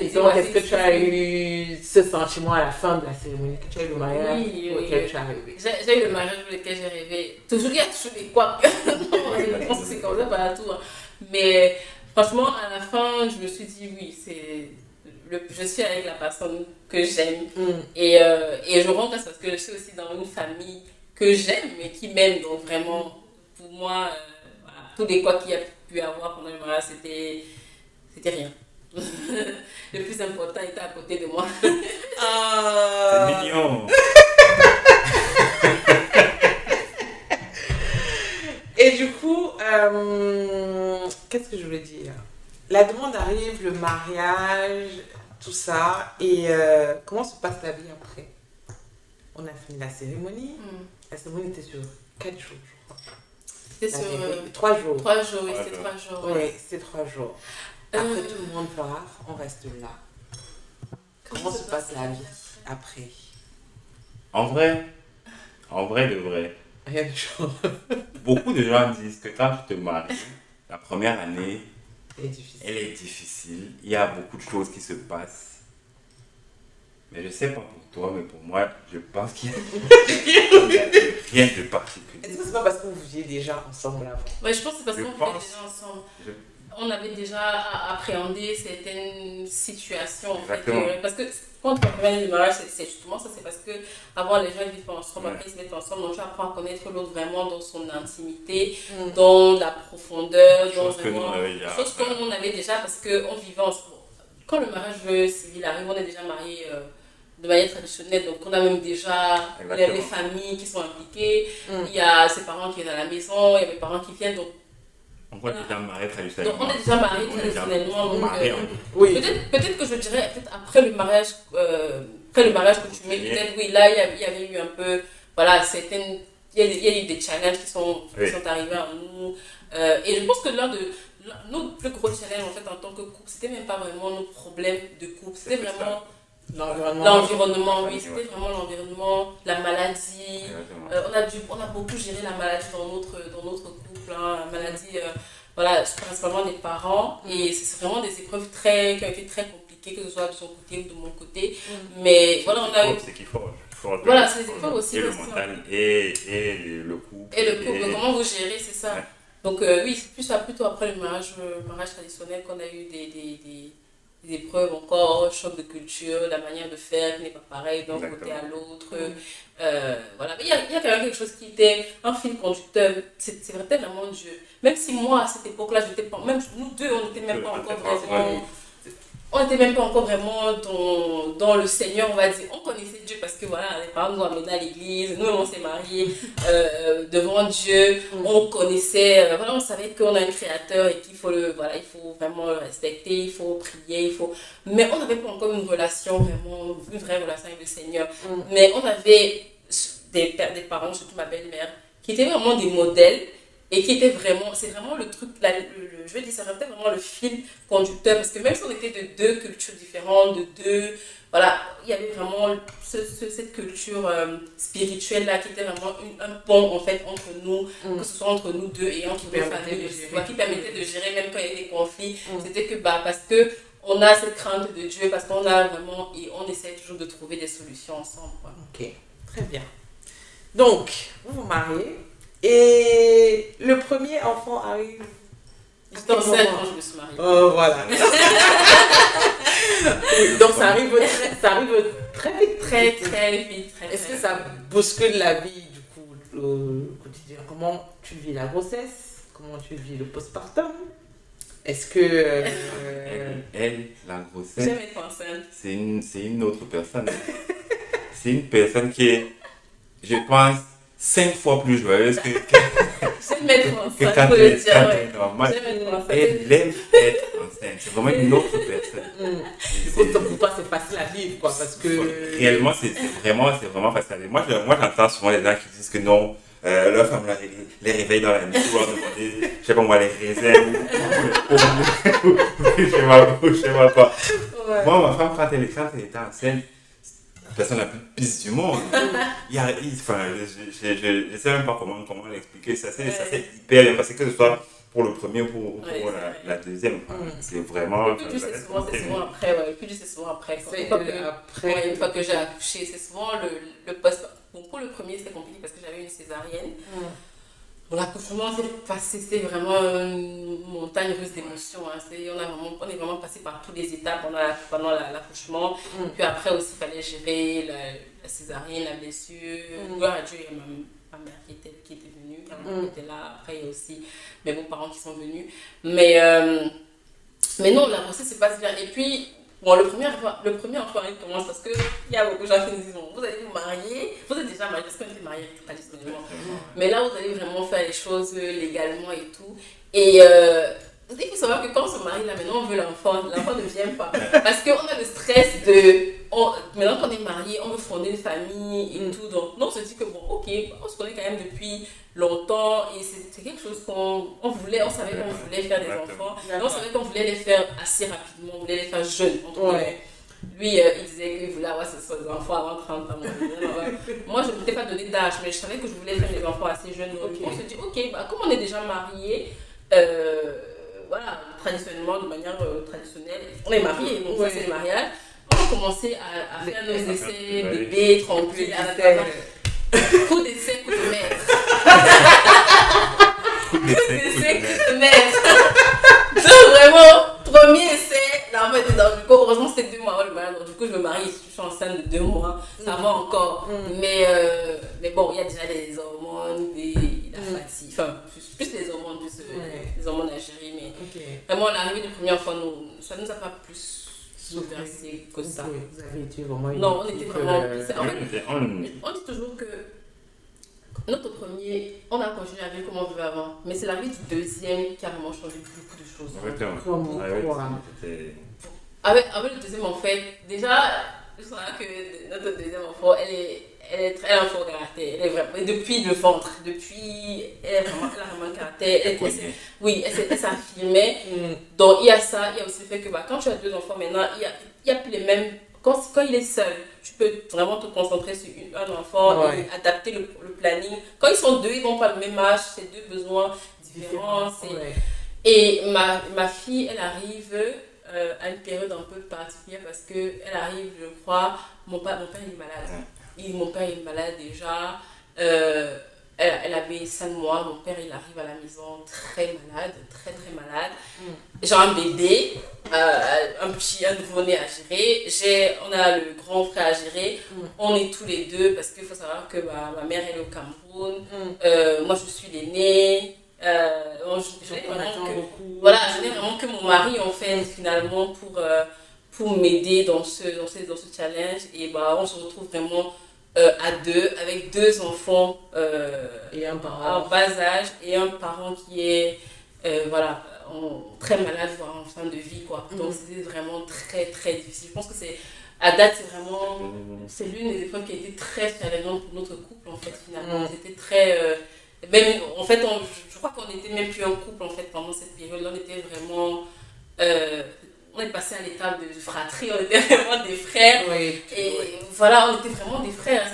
Et donc, est-ce que tu as eu ce sentiment à la fin de la cérémonie, que tu as eu le mariage auquel tu as rêvé? J'ai eu le mariage auquel j'ai rêvé. Toujours, il y a toujours des couacs. Je pense que c'est comme ça partout. Mais franchement, à la fin, je me suis dit, oui, je suis avec la personne que j'aime. Et je rentre parce que je suis aussi dans une famille que j'aime mais qui m'aime, donc vraiment pour moi voilà, tous les quoi qu'il y a pu avoir pendant le mariage c'était rien. Le plus important était à côté de moi. C'est mignon. Et du coup qu'est-ce que je voulais dire, la demande arrive, le mariage, tout ça, et comment se passe la vie après? On a fini la cérémonie. La cérémonie était sur 4 jours, je crois. C'était sur 3 jours. 3 jours, oui, c'était 3 jours. Oui, c'était 3 jours. Après, tout le monde part, on reste là. Comment se passe la vie après? En vrai de vrai. Rien de chaud. Beaucoup de gens disent que quand tu te maries, la première année, Elle est difficile. Il y a beaucoup de choses qui se passent. Mais je sais pas pour toi, mais pour moi, je pense qu'il y a rien de particulier. Est-ce que c'est pas parce que vous viviez déjà ensemble avant? Ouais, je pense que c'est parce qu'on vivait déjà ensemble. On avait déjà appréhendé certaines situations. En fait, parce que quand on parle du mariage, c'est justement ça, c'est parce que avant les gens ils vivent pas ensemble, après ils se mettent ensemble, donc tu apprends à connaître l'autre vraiment dans son intimité, dans la profondeur, dans vraiment choses que nous on avait déjà parce qu'on vivait ensemble. Quand le mariage civil arrive, on est déjà mariés de manière traditionnelle, donc on a même déjà les familles qui sont impliquées, il y a ses parents qui viennent à la maison, il y a mes parents qui viennent, donc on est déjà mariés traditionnellement. Donc on est déjà mariés traditionnellement. Donc, oui. peut-être que je dirais, peut-être après le mariage que tu mets, peut-être oui, là il y avait eu un peu, voilà, certaines, il y a eu des challenges qui sont arrivés à nous. Et je pense que nos plus gros challenges en fait en tant que couple, c'était même pas vraiment nos problèmes de couple, c'était vraiment l'environnement, oui, c'était vraiment l'environnement, la maladie. On a beaucoup géré la maladie dans notre couple, hein, la maladie, voilà, principalement des parents. Et c'est vraiment des épreuves qui ont été très compliquées, que ce soit de son côté ou de mon côté. Mais voilà, on a eu. C'est qu'il faut. Voilà, c'est des épreuves aussi. Et le mental et le couple. Et le couple, donc comment vous gérez, c'est ça. Donc oui, c'est plutôt après le mariage traditionnel qu'on a eu des épreuves encore, choc de culture, la manière de faire qui n'est pas pareille d'un côté à l'autre. Voilà. Mais il y a quand même quelque chose qui était un fil conducteur. C'était vraiment Dieu. Même si moi, à cette époque-là, j'étais pas, même nous deux, on n'était même pas encore vraiment. On n'était même pas encore vraiment dans le Seigneur, on va dire. On connaissait Dieu parce que voilà, les parents nous ont amenés à l'église, nous on s'est mariés devant Dieu. On connaissait, voilà, on savait qu'on a un créateur et qu'il faut il faut vraiment le respecter, il faut prier, mais on n'avait pas encore une relation vraiment, une vraie relation avec le Seigneur. Mais on avait des parents, surtout ma belle-mère, qui étaient vraiment des modèles. Et qui était vraiment, c'est vraiment le truc, je vais dire, ça restait vraiment le fil conducteur, parce que même si on était de deux cultures différentes, voilà, il y avait vraiment cette culture spirituelle-là qui était vraiment un pont, en fait, entre nous, que ce soit entre nous deux et entre deux familles, qui permettait de gérer même quand il y avait des conflits. C'était que, parce que on a cette crainte de Dieu, parce qu'on a vraiment, et on essaie toujours de trouver des solutions ensemble, quoi. Ok, très bien. Donc, vous vous mariez. Et le premier enfant arrive. J'étais enceinte quand je me suis mariée. Oh, voilà. Oui, donc ça arrive très vite. Très vite. Est-ce que ça bouscule la vie du coup au quotidien? Comment tu vis la grossesse? Comment tu vis le postpartum? Est-ce que. Elle, la grossesse. J'aime être enceinte. C'est une autre personne. C'est une personne qui est, je pense, 5 fois plus joyeuse que J'aime être enceinte, quand faut le dire, ouais. normal. J'aime être enceinte. Elle aime être enceinte. C'est vraiment une autre personne. Du coup, pour toi, c'est facile à vivre, quoi, parce que. Réellement, c'est vraiment facile à vivre. Moi, j'entends souvent les gens qui disent que non, leur femme les réveille dans la nuit pour leur demander, je sais pas moi, les raisins ou je sais pas quoi. Ouais. Moi, ma femme, quand elle était enceinte, la personne la plus pisse du monde. Je sais même pas comment l'expliquer. Ça s'est hyper bien passé, que ce soit pour le premier ou pour la deuxième. C'est vraiment. Et puis, c'est souvent après. Ouais. Et puis, c'est souvent après. Une fois que j'ai accouché, c'est souvent le post. Bon, pour le premier, c'était compliqué parce que j'avais une césarienne. Bon, l'accouchement s'est passé, c'était vraiment une montagne russe d'émotions. Hein. On est vraiment passé par toutes les étapes pendant l'accouchement. Puis après aussi, il fallait gérer la césarienne, la blessure. Gloire à Dieu, il y a ma mère qui était venue, qui était là. Après, il y a aussi mes beaux-parents qui sont venus. Mais non, la grossesse se passe bien. Et puis, bon, le premier enfant, il commence parce qu'il y a beaucoup de gens qui nous disent bon, vous allez vous marier, vous êtes déjà mariés, parce qu'on était mariés traditionnellement. Mais là, vous allez vraiment faire les choses légalement et tout. Et il faut savoir que quand on se marie, là, maintenant, on veut l'enfant. L'enfant ne vient pas. Parce qu'on a le stress maintenant qu'on est marié, on veut fonder une famille et tout. Donc, on se dit que bon, ok, on se connaît quand même depuis longtemps et c'est quelque chose qu'on voulait, on savait qu'on voulait faire des enfants, mais on savait qu'on voulait les faire assez rapidement, on voulait les faire jeunes. Lui, il disait qu'il voulait avoir ses enfants avant 30 ans. Moi, je ne m'étais pas donné d'âge, mais je savais que je voulais faire des enfants assez jeunes. Donc, on se dit, ok, comme on est déjà mariés, voilà, traditionnellement, de manière traditionnelle, on est mariés, donc ça c'est le mariage. On a commencé à faire nos essais bébés, tranquilles, coup d'essai, coup de maître. Coup d'essai, coup de maître. Donc vraiment, premier essai, là en fait, heureusement c'était 2 mois avant le mariage, donc du coup je me marie, je suis enceinte de 2 mois, ça va encore. Mais bon, il y a déjà les hormones, la fatigue, enfin plus les hormones, les hormones à gérer, mais vraiment l'arrivée du premier enfant, ça nous a pas plus bouleversé que ça. Vous avez été vraiment. Non, on était vraiment. On dit toujours que notre premier, on a continué à vivre comme on vivait avant, mais c'est l'arrivée du deuxième qui a vraiment changé beaucoup de choses. Avec le deuxième, en fait, déjà, je sens que notre deuxième enfant, elle est très fort caractère. Elle est vraiment, depuis le ventre, elle a vraiment un caractère. Elle s'affirmait. Donc, il y a ça, il y a aussi le fait que quand tu as 2 enfants maintenant, il y a plus les mêmes. Quand il est seul, tu peux vraiment te concentrer sur un enfant et adapter le planning. Quand ils sont 2, ils n'ont pas le même âge, c'est 2 besoins différents. Et ma fille, elle arrive à une période un peu particulière parce qu'elle arrive, je crois, mon père est malade. Mon père est malade déjà. elle avait 5 mois. Mon père, il arrive à la maison très malade, très très malade. J'ai un bébé, un nouveau-né à gérer. On a le grand frère à gérer. On est tous les deux parce qu'il faut savoir que ma mère, elle est au Cameroun. Moi, je suis l'aînée. Je n'ai vraiment que mon mari, en fait, finalement, pour m'aider dans ce challenge. Et on se retrouve vraiment à deux, avec 2 enfants Et un parent. en bas âge et un parent qui est très malade, voire en fin de vie, quoi. Donc c'était vraiment très très difficile. Je pense que à date, c'est l'une des épreuves qui a été très challengeante pour notre couple, en fait, finalement. C'était très... même, en fait, je crois qu'on n'était même plus un couple, en fait, pendant cette période-là. On était vraiment... on est passé à l'étape de fratrie, on était vraiment des frères. Oui. Voilà, on était vraiment des frères.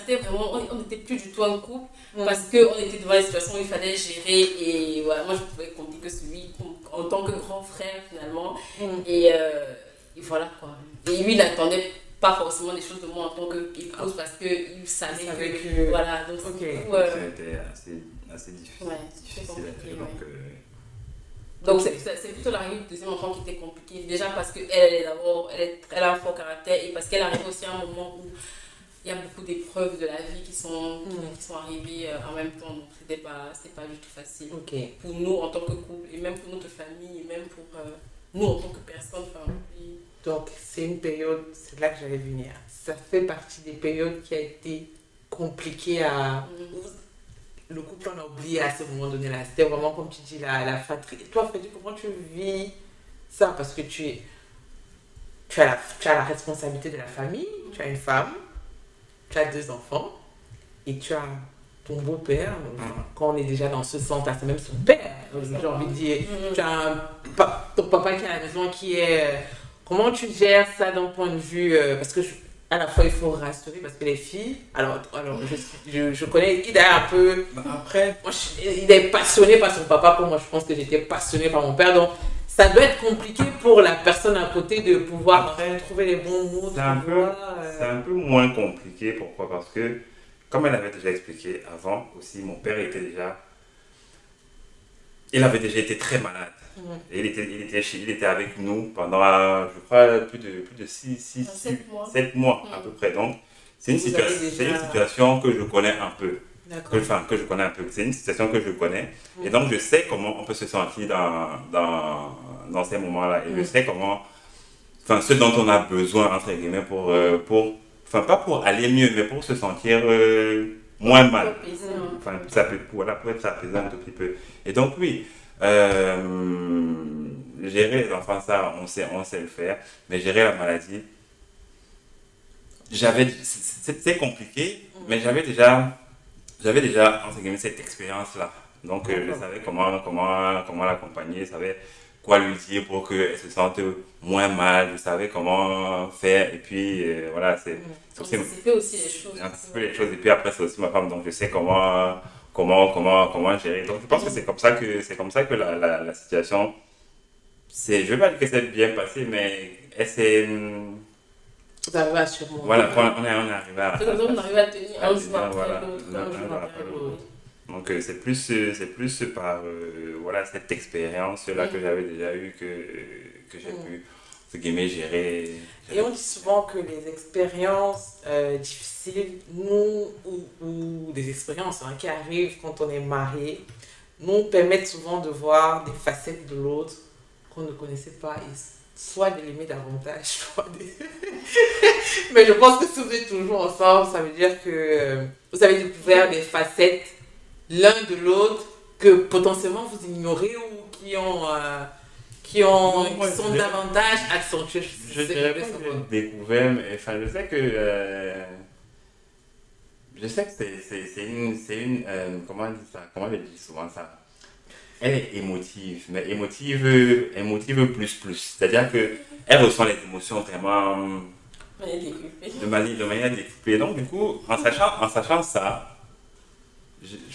On n'était plus du tout un couple parce qu'on était devant une situation où il fallait gérer. Et voilà, moi, je pouvais compter que celui en tant que grand frère, finalement. Et voilà, quoi. Et lui, il n'attendait pas forcément des choses de moi en tant qu'épouse parce qu'il savait que... Voilà, donc ça a été assez difficile. Ouais, c'est compliqué, Donc, donc c'est plutôt l'arrivée du deuxième enfant qui était compliqué. Déjà parce qu'elle a un fort caractère et parce qu'elle arrive aussi à un moment où il y a beaucoup d'épreuves de la vie qui sont arrivées en même temps. Donc c'était pas du tout facile. Pour nous en tant que couple et même pour notre famille et même pour nous en tant que personne. Donc c'est une période, c'est là que j'allais venir. Ça fait partie des périodes qui a été compliquées à... Le couple, on a oublié à ce moment donné là. C'était vraiment comme tu dis la fratrie. Et toi, Freddy, comment tu vis ça? Parce que tu as la responsabilité de la famille, tu as une femme, tu as 2 enfants et tu as ton beau-père. Quand on est déjà dans ce sens là, c'est même son père, j'ai envie de dire. Tu as ton papa qui est à la maison qui est... Comment tu gères ça d'un point de vue... parce que à la fois, il faut rassurer parce que les filles, alors je connais Ida un peu. Après, il est passionné par son papa. Pour moi, je pense que j'étais passionnée par mon père. Donc, ça doit être compliqué pour la personne à côté de pouvoir trouver les bons mots. C'est un peu moins compliqué. Pourquoi? Parce que, comme elle avait déjà expliqué avant aussi, mon père il avait déjà été très malade. Et il était avec nous pendant, je crois, plus de 7 mois à peu près. Donc, c'est une situation que je connais un peu. Que je connais un peu. C'est une situation que je connais. Et donc, je sais comment on peut se sentir dans ces moments-là. Et je sais ce dont on a besoin, entre guillemets, pas pour aller mieux, mais pour se sentir moins mal. Pour être s'apaiser un tout petit peu. Et donc, oui. Gérer les enfants, ça, on sait le faire, mais gérer la maladie, c'est compliqué, mais j'avais déjà entre guillemets cette expérience-là. Donc, je savais comment l'accompagner, je savais quoi lui dire pour qu'elle se sente moins mal, je savais comment faire, et puis voilà, c'est anticiper aussi les choses. Anticiper les choses, et puis après, c'est aussi ma femme, donc je sais comment gérer. Donc je pense que c'est comme ça que la situation, je ne veux pas dire que c'est bien passé, mais c'est... Vous arrivez à surmonter. Voilà, on est arrivé à... On arrive à tenir un jour après l'autre. Donc c'est plus par cette expérience-là que j'avais déjà eue que j'ai pu, entre guillemets, gérer. Et on dit souvent que les expériences difficiles, ou des expériences qui arrivent quand on est marié, nous permettent souvent de voir des facettes de l'autre qu'on ne connaissait pas, et soit de l'aimer davantage, soit de... Mais je pense que si vous êtes toujours ensemble, ça veut dire que vous avez découvert des facettes l'un de l'autre que potentiellement vous ignorez ou qui sont davantage accentuées. Je dirais pas que j'ai découvert, mais je sais que c'est une comment je dis souvent ça, elle est émotive, mais émotive plus, c'est-à-dire que elle ressent les émotions vraiment de manière décuplée. Donc du coup, en sachant ça,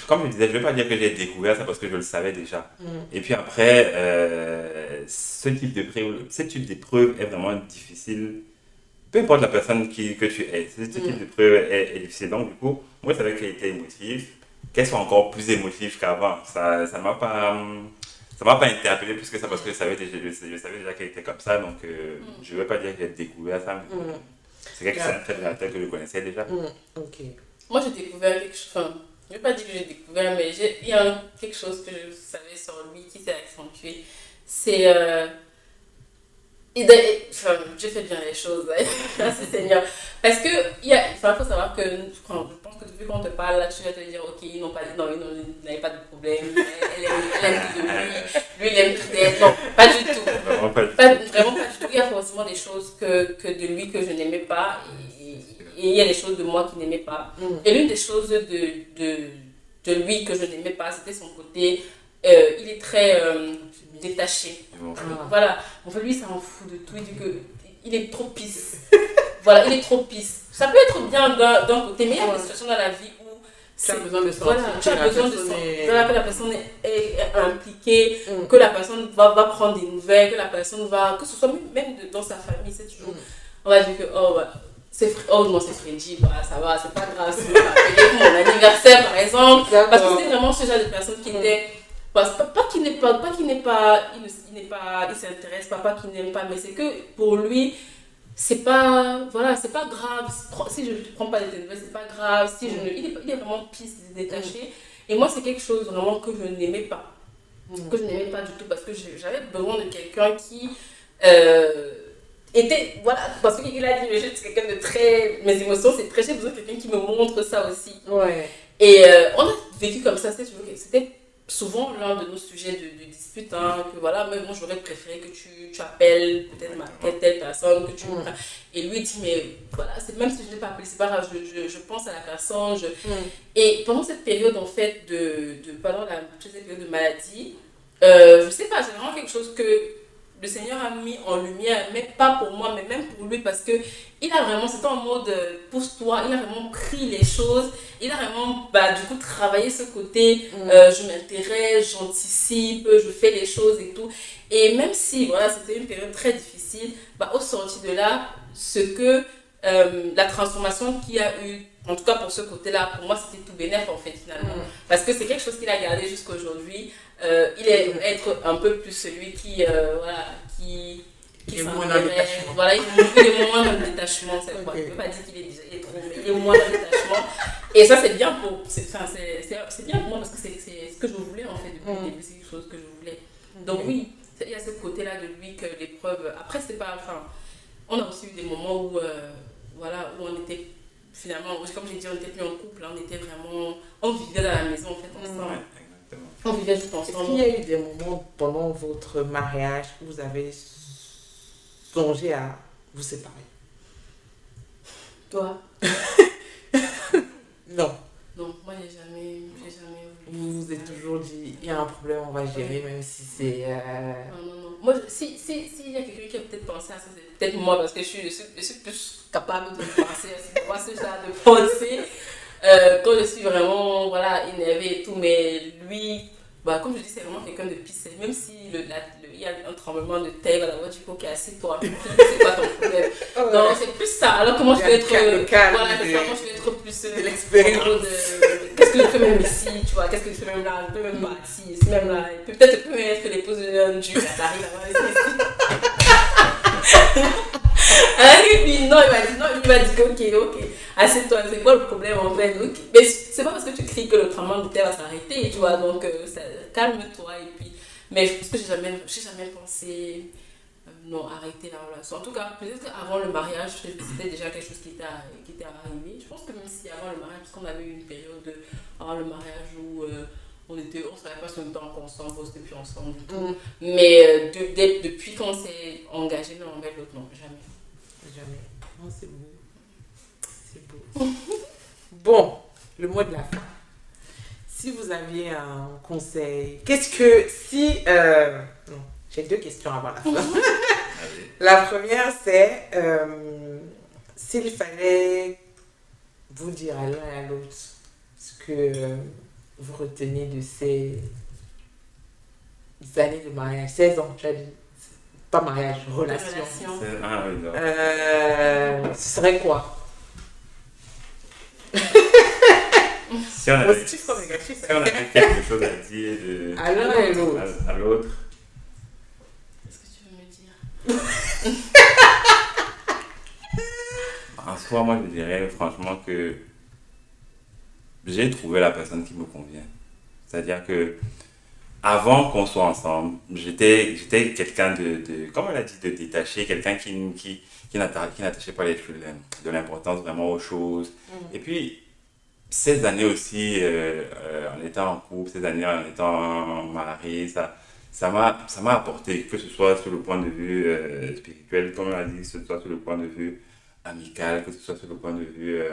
comme je disais, je ne vais pas dire que j'ai découvert ça parce que je le savais déjà. Et puis après, ce type d'épreuve est vraiment difficile. Peu importe la personne que tu es, ce type d'épreuve est difficile. Donc du coup, moi, c'est vrai qu'elle était émotive. qu'elle soit encore plus émotive qu'avant. Ça m'a pas interpellé plus que ça parce que je savais déjà qu'elle était comme ça, donc je ne vais pas dire que j'ai découvert ça. C'est quelque chose que je connaissais déjà. Ok. Moi, j'ai découvert quelque chose. Enfin, je ne vais pas dire que j'ai découvert, mais il y a quelque chose que je savais sur lui qui s'est accentué. C'est. Enfin, je fais bien les choses, merci Seigneur. Parce que, faut savoir que, je pense que depuis qu'on te parle, là, tu vas te dire, ok, ils n'avaient pas de problème, elle aime tout de lui il aime tout d'elle. Non, pas du tout. Vraiment pas du tout. Vraiment pas du tout. Il y a forcément des choses que de lui que je n'aimais pas, et il y a des choses de moi qui n'aimais pas. Et l'une des choses de lui que je n'aimais pas, c'était son côté, il est très détaché. Voilà, en fait lui ça en fout de tout, il dit que il est trop pisse. Voilà, il est trop pisse. Ça peut être bien d'un côté, mais il y a des situations dans la vie où tu as besoin de sentir, voilà, tu as besoin de sentir que la personne est impliquée, que la personne va prendre des nouvelles, que ce soit même dans sa famille, c'est toujours, on va dire que non, c'est Freddy, bah, ça va, c'est pas grave, c'est pour mon anniversaire par exemple, parce que c'est vraiment ce genre de personne qui était. Pas qu'il s'intéresse, pas qu'il n'aime pas, mais c'est que pour lui, c'est pas grave. Si je ne prends pas des nouvelles, c'est pas grave. Il est vraiment pisse, détaché. Et moi, c'est quelque chose vraiment que je n'aimais pas. Que je n'aimais pas du tout, parce que j'avais besoin de quelqu'un qui était. Voilà, parce qu'il a dit, je suis quelqu'un de très. Mes émotions, c'est très. J'ai besoin de quelqu'un qui me montre ça aussi. Ouais. Et on a vécu comme ça, c'était souvent l'un de nos sujets de dispute, que voilà, mais bon, j'aurais préféré que tu appelles peut-être telle personne, que tu... Et lui dit, mais voilà, même si je n'ai pas appelé, c'est pas grave, je pense à la personne. Et pendant cette période, en fait, pendant cette période de maladie, je sais pas, c'est vraiment quelque chose que le Seigneur a mis en lumière, mais pas pour moi, mais même pour lui, parce que il a vraiment, c'était en mode pousse-toi, il a vraiment pris les choses, il a vraiment, du coup, travaillé ce côté, je m'intéresse, j'anticipe, je fais les choses et tout. Et même si, voilà, c'était une période très difficile, au sorti de là, la transformation qu'il y a eu, en tout cas pour ce côté-là, pour moi, c'était tout bénef en fait, finalement. Parce que c'est quelque chose qu'il a gardé jusqu'à aujourd'hui. Il est être un peu plus celui qui est moins dans le détachement. Voilà, il est moins dans le détachement, c'est quoi. Je ne veux pas dire qu'il est trop, mais il est moins dans le détachement. Et ça, c'est bien pour moi parce que c'est ce que je voulais en fait depuis le début, c'est quelque chose que je voulais. Donc oui, il y a ce côté-là de lui que l'épreuve. Après, c'est pas. Enfin, on a aussi eu des moments où on était finalement, comme j'ai dit, on n'était plus en couple, on était vraiment. On vivait dans la maison en fait ensemble. On vivait juste ensemble. Est-ce qu'il y a eu des moments pendant votre mariage où vous avez songé à vous séparer? Toi? Non. Non, moi j'ai jamais. Vous vous êtes toujours dit, il y a un problème, on va gérer, même si c'est. Non. Moi, s'il y a quelqu'un qui a peut-être pensé à ça, c'est peut-être moi, parce que je suis plus capable de penser à ce genre de pensée. Quand je suis vraiment énervée et tout, mais lui, comme je dis, c'est vraiment quelqu'un de pisse. Même si il y a un tremblement de terre, la voix du coup qui est assis-toi, c'est quoi ton problème? Donc c'est plus ça. Alors que moi je vais être plus de l'expérience. Qu'est-ce que je fais même ici, tu vois? Qu'est-ce que je fais même là? Je peux même pas ici, même là. Peut-être je peux même être l'épouse d'un dieu à Paris là-bas. Et puis non, il m'a dit ok, assieds-toi, c'est quoi le problème en fait? Okay. Mais c'est pas parce que tu cries que le tremblement de terre va s'arrêter, tu vois, donc calme-toi. Et puis, mais je pense que j'ai jamais pensé arrêter la relation. En tout cas, peut-être qu'avant le mariage, c'était déjà quelque chose qui était arrivé. Je pense que même si avant le mariage, parce qu'on avait eu une période avant le mariage où on ne savait pas si on était encore ensemble, on n'était plus ensemble du tout. Mais depuis qu'on s'est engagé l'un envers l'autre, non, jamais. Non, c'est beau. C'est beau. Bon, le mot de la fin. Si vous aviez un conseil, non, j'ai 2 questions avant la fin. La première, c'est s'il fallait vous dire à l'un et à l'autre ce que vous retenez de ces années de mariage, 16 ans, tu as dit. Pas mariage, relation. Ce serait quoi? Si on avait, Positif ou négatif? si on avait quelque chose à dire À l'un et l'autre. à l'autre, Qu'est-ce que tu veux me dire? en soi, moi, je dirais franchement que j'ai trouvé la personne qui me convient. C'est-à-dire que avant qu'on soit ensemble, j'étais quelqu'un comme on l'a dit, de détaché, quelqu'un qui n'attachait pas de l'importance vraiment aux choses. Et puis, ces années aussi, en étant en couple, ces années en étant marié, ça m'a apporté, que ce soit sur le point de vue spirituel, comme on l'a dit, que ce soit sur le point de vue amical, que ce soit sur le point de vue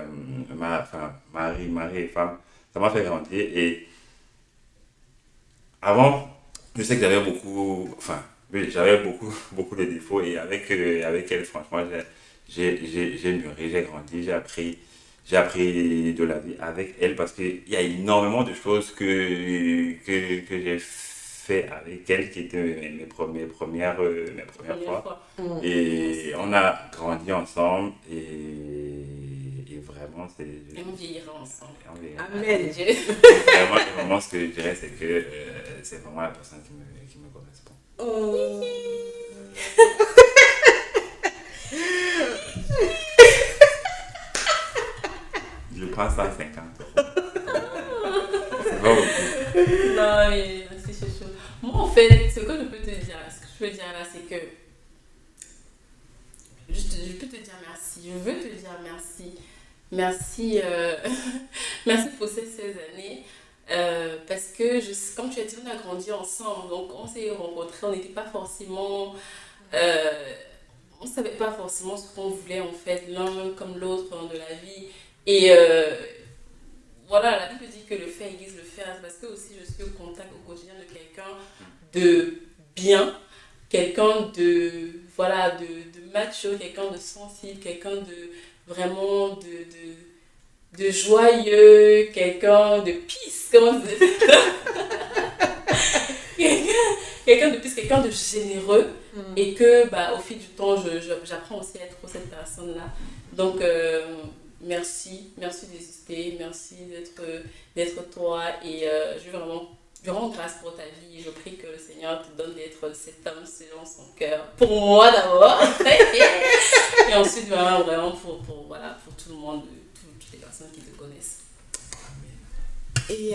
mari et femme, ça m'a fait grandir. Et avant, je sais que j'avais beaucoup, enfin, oui, j'avais beaucoup de défauts et avec elle, franchement, j'ai mûri, j'ai grandi, j'ai appris de la vie avec elle parce qu'il y a énormément de choses que j'ai fait avec elle qui étaient mes premières Première fois. fois. Et on a grandi ensemble et vraiment, c'est. Et on vieillira ensemble. on vieillira. Amen. Dieu. Vraiment, ce que je dirais, c'est que c'est vraiment la personne qui me correspond. Oh. Je pense à 50 €. C'est pas beaucoup. Non, mais c'est chaud. Moi, en fait, ce que je peux te dire, là, c'est que je peux te dire merci. Je veux te dire merci. Merci, merci pour ces 16 années. Parce que, comme tu as dit, on a grandi ensemble. Donc, on s'est rencontrés. On n'était pas forcément. On ne savait pas forcément ce qu'on voulait, en fait, l'un comme l'autre de la vie. Et voilà, la Bible dit que le fait aiguise le fer. Parce que aussi, je suis au contact au quotidien de quelqu'un de bien, quelqu'un voilà, de macho, quelqu'un de sensible, quelqu'un de vraiment de joyeux, quelqu'un de peace, comment dire quelqu'un de peace, quelqu'un de généreux, et que au fil du temps, j'apprends aussi à être cette personne-là. Donc, merci d'exister, merci d'être toi, et je rends grâce pour ta vie, et je prie que le Seigneur te donne d'être cet homme selon son cœur, pour moi d'abord, et ensuite vraiment pour tout le monde, toutes les personnes qui te connaissent. Et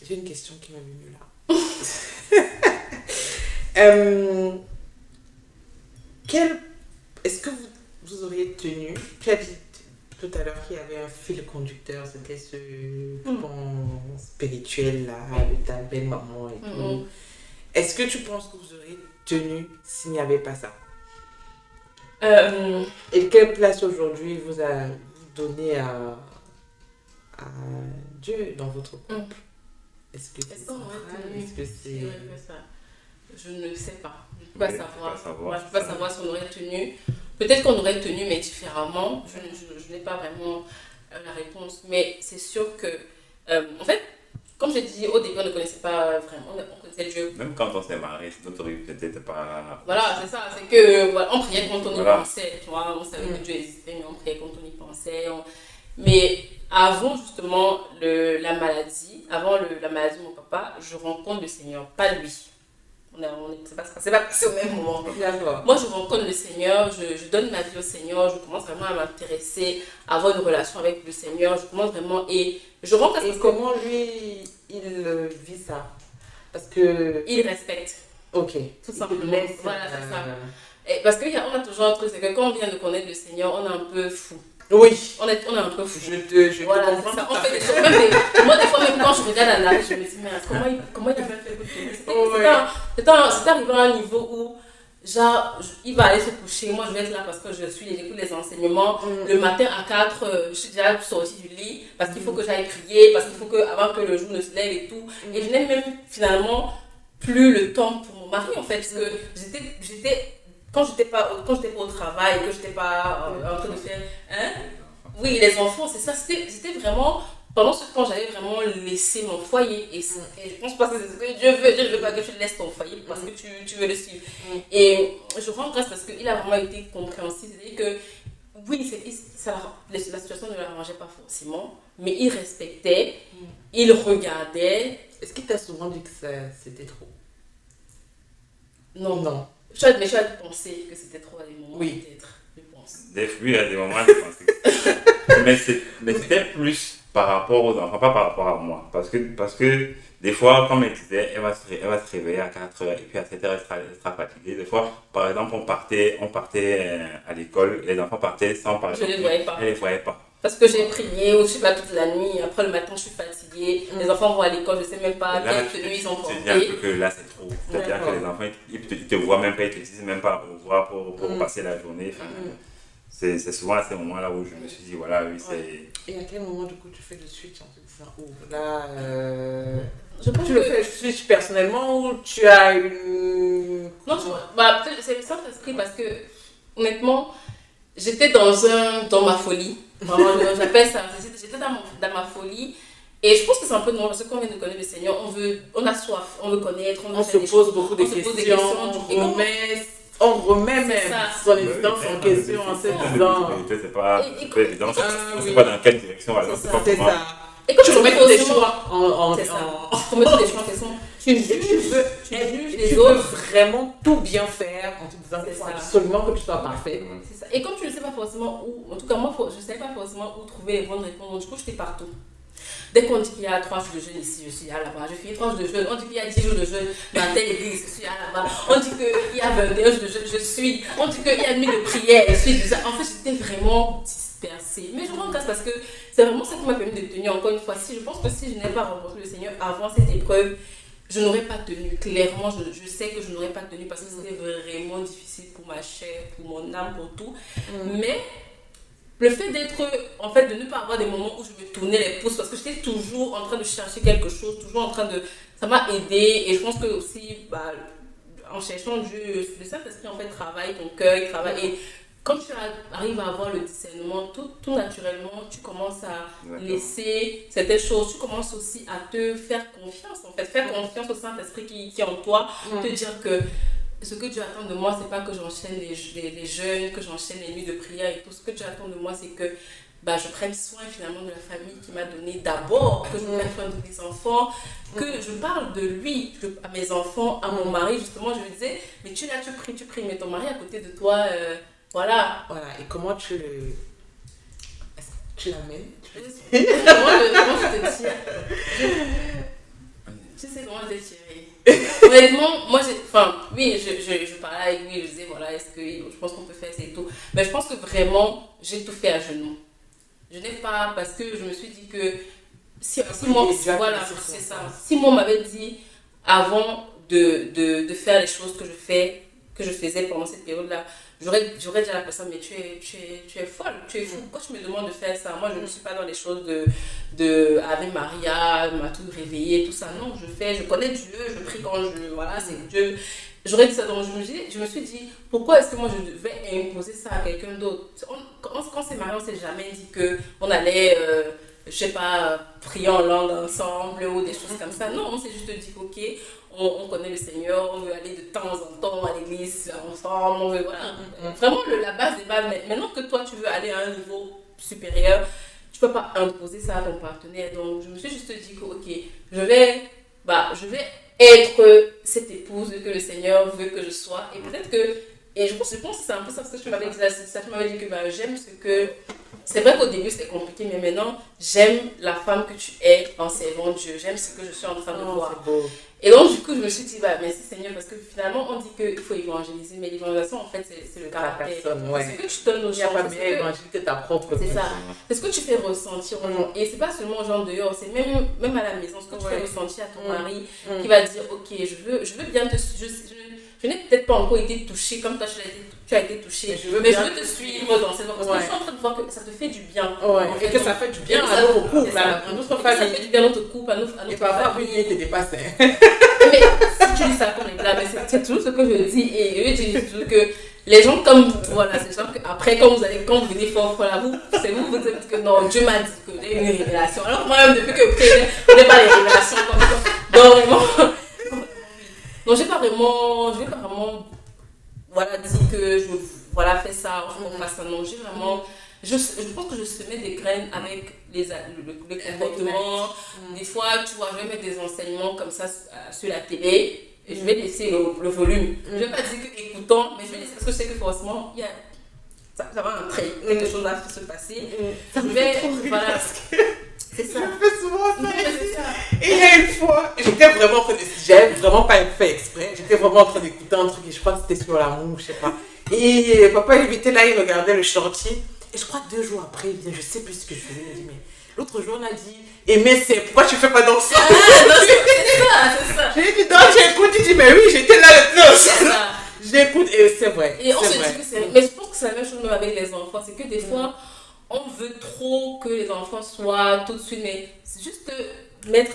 j'ai une question qui m'est venue là. Est-ce que vous auriez tenu, tu as dit tout à l'heure qu'il y avait un fil conducteur, c'était ce pont spirituel là, avec ta belle maman et tout. Est-ce que tu penses que vous auriez tenu s'il n'y avait pas ça? Et quelle place aujourd'hui vous donnez à Dieu dans votre couple? Est-ce que c'est central? Est-ce que c'est... Je ne sais pas. Je ne peux pas savoir. Moi, je ne peux pas savoir si on aurait tenu. Peut-être qu'on aurait tenu, mais différemment. Je n'ai pas vraiment la réponse. Mais c'est sûr que, en fait, comme j'ai dit, au début, on ne connaissait pas vraiment. On connaissait Dieu. Même quand on s'est marié, notre vie peut-être pas. Voilà, c'est ça. C'est que, voilà, on priait quand on y Voilà. pensait. Tu vois, on savait que Dieu existait, mais on priait quand on y pensait. Mais avant justement la maladie de mon papa, je rencontre le Seigneur, pas lui. C'est pas passé au même moment. D'accord. Moi, je rencontre le Seigneur, je donne ma vie au Seigneur, je commence vraiment à m'intéresser, à avoir une relation avec le Seigneur. Je commence vraiment et je rentre à ce Et comment lui, il vit ça? Parce que... il respecte. Ok. Tout simplement. Laisse, Voilà, c'est ça. Et parce qu'on a toujours un truc, c'est que quand on vient de connaître le Seigneur, on est un peu fou. Oui. On est un peu fou. Je Voilà, te c'est comprends. ça. On fait des choses. Moi, des fois, même quand je regarde la je me dis, mais comment il a fait pour c'était arrivé à un niveau où, genre, il va aller se coucher. Moi, je vais être là parce que j'écoute les enseignements. Le matin à 4, je suis déjà sortie du lit parce qu'il faut que j'aille prier, parce qu'il faut avant que le jour ne se lève et tout. Et je n'ai même finalement plus le temps pour mon mari, en fait, parce que quand j'étais pas au travail, que j'étais pas en train de faire, oui, les enfants, c'est ça, c'était vraiment, pendant ce temps, j'avais vraiment laissé mon foyer, et je pense pas que c'est ce que Dieu veut. Dieu ne veut pas que tu laisses ton foyer parce que tu veux le suivre. Et je rends grâce parce qu'il a vraiment été compréhensif, c'est-à-dire que oui, la situation ne l'arrangeait pas forcément, mais il respectait, il regardait. Est-ce qu'il t'a souvent dit que c'était trop? Non. Non. Mais tu as pensé que c'était trop à des moments, Oui. peut-être, je pense. Oui, à des moments, je pensais que mais c'était plus par rapport aux enfants, pas par rapport à moi. Parce que des fois, comme elle disait, elle va se réveiller à 4 heures et puis à 7 heures, elle sera fatiguée. Des fois, par exemple, on partait à l'école, les enfants partaient sans par Je exemple. ne les voyais pas. Elle ne les voyait pas. Parce que j'ai prié ou je sais pas toute la nuit, après le matin je suis fatiguée, les enfants vont à l'école, je sais même pas Et là, quelle tenue ils ont tu te dis portée. un peu que là, c'est trop. C'est-à-dire que les enfants, ils te voient même pas, ils te disent même pas au revoir pour passer la journée. Enfin, c'est souvent à ces moments-là où je me suis dit, voilà, oui, c'est... Et à quel moment, du coup, tu fais le switch en te disant, oh, là, Je pense tu le fais le switch personnellement ou tu as une... Non, peut-être c'est le Saint-Esprit parce que, honnêtement, j'étais dans ma folie. Vraiment, j'appelle ça. J'étais dans ma folie. Et je pense que c'est un peu normal parce que quand on vient de connaître le Seigneur, on a soif, on veut connaître, On se pose beaucoup de questions, on remet même son existence en question en se disant... C'est pas évident, c'est pas dans quelle direction, alors c'est pas C'est comment. ça. Et quand Tu remets tous tes choix c'est ça. Tu remets tous tes choix en question. Tu juges les tu autres. veux vraiment tout bien faire en te disant qu'il faut absolument que tu sois parfait. C'est ça. Et comme tu ne sais pas forcément où, en tout cas moi, je ne savais pas forcément où trouver les bonnes réponses. Donc, du coup, j'étais partout. Dès qu'on dit qu'il y a 3 jours de jeûne ici, je suis là-bas. Je fais 3 jours de jeûne. On dit qu'il y a 10 jours de jeûne dans telle église, je suis là-bas. On dit qu'il y a 21 jours de jeûne, je suis. On dit qu'il y a une nuit de prière, je suis. En fait, j'étais vraiment dispersée. Mais je rends grâce parce que c'est vraiment ça qui m'a permis de tenir. Encore une fois, je pense que si je n'avais pas rencontré le Seigneur avant cette épreuve, je n'aurais pas tenu. Clairement, je sais que je n'aurais pas tenu parce que c'était vraiment difficile pour ma chair, pour mon âme, pour tout. Mais le fait de ne pas avoir des moments où je me tournais les pouces parce que j'étais toujours en train de chercher quelque chose, toujours en train de... Ça m'a aidé et je pense que aussi, en cherchant Dieu, le Saint-Esprit en fait travaille ton cœur, il travaille et quand tu arrives à avoir le discernement, tout naturellement, tu commences à laisser certaines choses, tu commences aussi à te faire confiance en fait, faire confiance au Saint-Esprit qui est en toi, te dire que ce que Dieu attend de moi, c'est pas que j'enchaîne les jeûnes, que j'enchaîne les nuits de prière et tout. Ce que Dieu attend de moi, c'est que je prenne soin finalement de la famille qui m'a donné d'abord, que je prenne soin de mes enfants, que je parle de lui à mes enfants, à mon mari. Justement, je lui disais, mais tu pries, mais ton mari à côté de toi, voilà. Voilà, et comment tu l'amènes? Comment je te tire? Tu sais comment je t'ai tiré. Honnêtement, moi, je parlais avec lui, je disais, voilà, est-ce que je pense qu'on peut faire ça et tout. Mais je pense que vraiment, j'ai tout fait à genoux. Je n'ai pas, parce que je me suis dit que si moi m'avait dit avant de faire les choses que je faisais pendant cette période-là, j'aurais dit à la personne, mais tu es folle, tu es fou, pourquoi tu me demandes de faire ça? Moi, je ne suis pas dans les choses de Ave Maria, m'a tout réveillé, tout ça. Non, je connais Dieu, je prie quand voilà, c'est Dieu. J'aurais dit ça, donc je me suis dit, pourquoi est-ce que moi je devais imposer ça à quelqu'un d'autre? Quand c'est marié, on ne s'est jamais dit qu'on allait, je sais pas, prier en langue ensemble ou des choses comme ça. Non, on s'est juste dit, ok, on connaît le Seigneur, on veut aller de temps en temps à l'église ensemble, on veut, voilà. Vraiment, la base des bases. Mais maintenant que toi, tu veux aller à un niveau supérieur, tu ne peux pas imposer ça à ton partenaire. Donc, je me suis juste dit que, ok, je vais être cette épouse que le Seigneur veut que je sois. Et peut-être que, et je pense que c'est un peu ça, parce que tu m'avais dit que j'aime ce que... C'est vrai qu'au début c'était compliqué, mais maintenant j'aime la femme que tu es en servant Dieu. J'aime ce que je suis en train de voir. Et donc du coup je me suis dit, merci Seigneur, parce que finalement on dit qu'il faut évangéliser, mais l'évangélisation en fait c'est le caractère. C'est ce que tu donnes aux gens. Il n'y a pas mieux évangéliser ta propre vie. C'est ça. C'est ce que tu fais ressentir aux gens. Et c'est pas seulement aux gens dehors, c'est même à la maison, ce que tu fais ressentir à ton mari qui va dire, ok, je veux bien te... Je n'ai peut-être pas encore été touchée comme toi tu as été touchée, mais je veux te suivre dans cette voie parce que je suis en train de voir que ça te fait du bien. Et que ça fait du bien à notre couple, à notre famille. Ça fait du bien à notre couple, à notre famille. Et parfois, oui, te dépasse. Mais si tu dis ça comme là, c'est toujours ce que je dis. Et je dis toujours que les gens comme, voilà, c'est gens qu'après, quand vous venez fort, voilà, vous dites que non, Dieu m'a dit que j'ai une révélation. Alors moi-même, depuis que je n'ai pas les révélations comme ça. Donc vraiment... Donc, je n'ai pas vraiment voilà, dit que voilà, fais ça, on fasse ça. Non, j'ai vraiment. Je pense que je semais des graines avec le comportement. Des fois, tu vois, je vais mettre des enseignements comme ça sur la télé et je vais laisser le volume. Je ne vais pas dire qu'écoutant, mais je vais laisser parce que je sais que forcément, ça va entrer, quelque chose va se passer. Ça me fait trop rire voilà. parce que C'est ça. je fais souvent ça. C'est ça. Et il y a une fois, j'étais vraiment en train de... J'avais vraiment pas fait exprès. J'étais vraiment en train d'écouter un truc et je crois que c'était sur l'amour, je sais pas. Et papa, il était là, il regardait le chantier. Et je crois que 2 jours après, il vient, je sais plus ce que je faisais. Il me dit, mais l'autre jour, on a dit, aimer c'est, pourquoi tu fais pas danser? Ah, non, c'est ça. J'ai dit, non, j'écoute. Il dit, mais oui, j'étais là maintenant. C'est ça. J'écoute et c'est vrai. Et on c'est se vrai. dit que c'est. Mais je pense que c'est la même chose même avec les enfants. C'est que des fois, on veut trop que les enfants soient tout de suite. Mais c'est juste mettre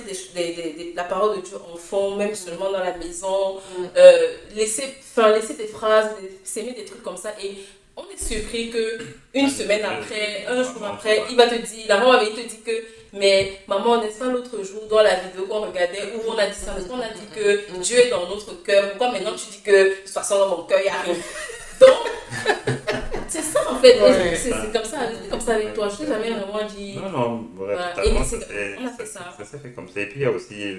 la parole de Dieu en fond, même seulement dans la maison. Laisser des phrases, s'aimer des trucs comme ça. Et on est surpris qu'une semaine après, un jour après, il va te dire, la maman il te dit que. Mais maman, n'est-ce pas l'autre jour dans la vidéo qu'on regardait où on a dit ça, parce qu'on a dit que Dieu est dans notre cœur. Pourquoi maintenant tu dis que de toute façon dans mon cœur il n'y a rien? Donc, c'est ça en fait. Ouais. C'est comme ça avec toi. Je t'ai jamais vraiment dit. Non, bref, Voilà. totalement, Et on a fait ça. Ça s'est fait comme ça. Et puis il y a aussi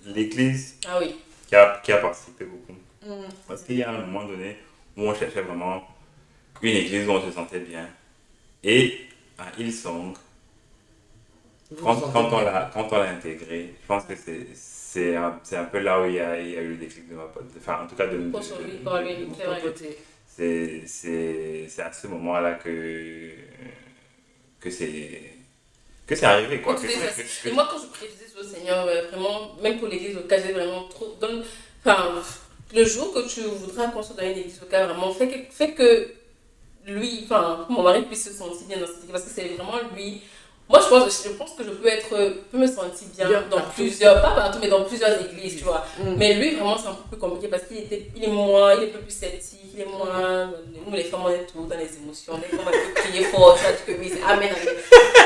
l'église Ah oui. qui a participé beaucoup. Parce qu'il y a un moment donné où on cherchait vraiment une église où on se sentait bien. Et à Hillsong, quand on l'a intégré, je pense que c'est un peu là où il y a eu le déclic de ma pote. Enfin, en tout cas, de mon côté. C'est à ce moment-là que c'est arrivé, quoi. Et moi, quand je précisais au Seigneur, vraiment, même pour l'église locale, j'ai vraiment trop. Enfin, le jour que tu voudras qu'on soit dans une église locale, vraiment, fais que lui, enfin, mon mari puisse se sentir bien dans cette église, parce que c'est vraiment lui. Moi, je pense que je peux me sentir bien dans plusieurs, pas partout, mais dans plusieurs églises, tu vois. Mais lui, vraiment, c'est un peu plus compliqué parce qu'il est un peu plus sceptique, il est moins. Nous, les femmes, on est tout dans les émotions. Les femmes, on peut crier fort, tu vois, que oui, c'est amen, amen.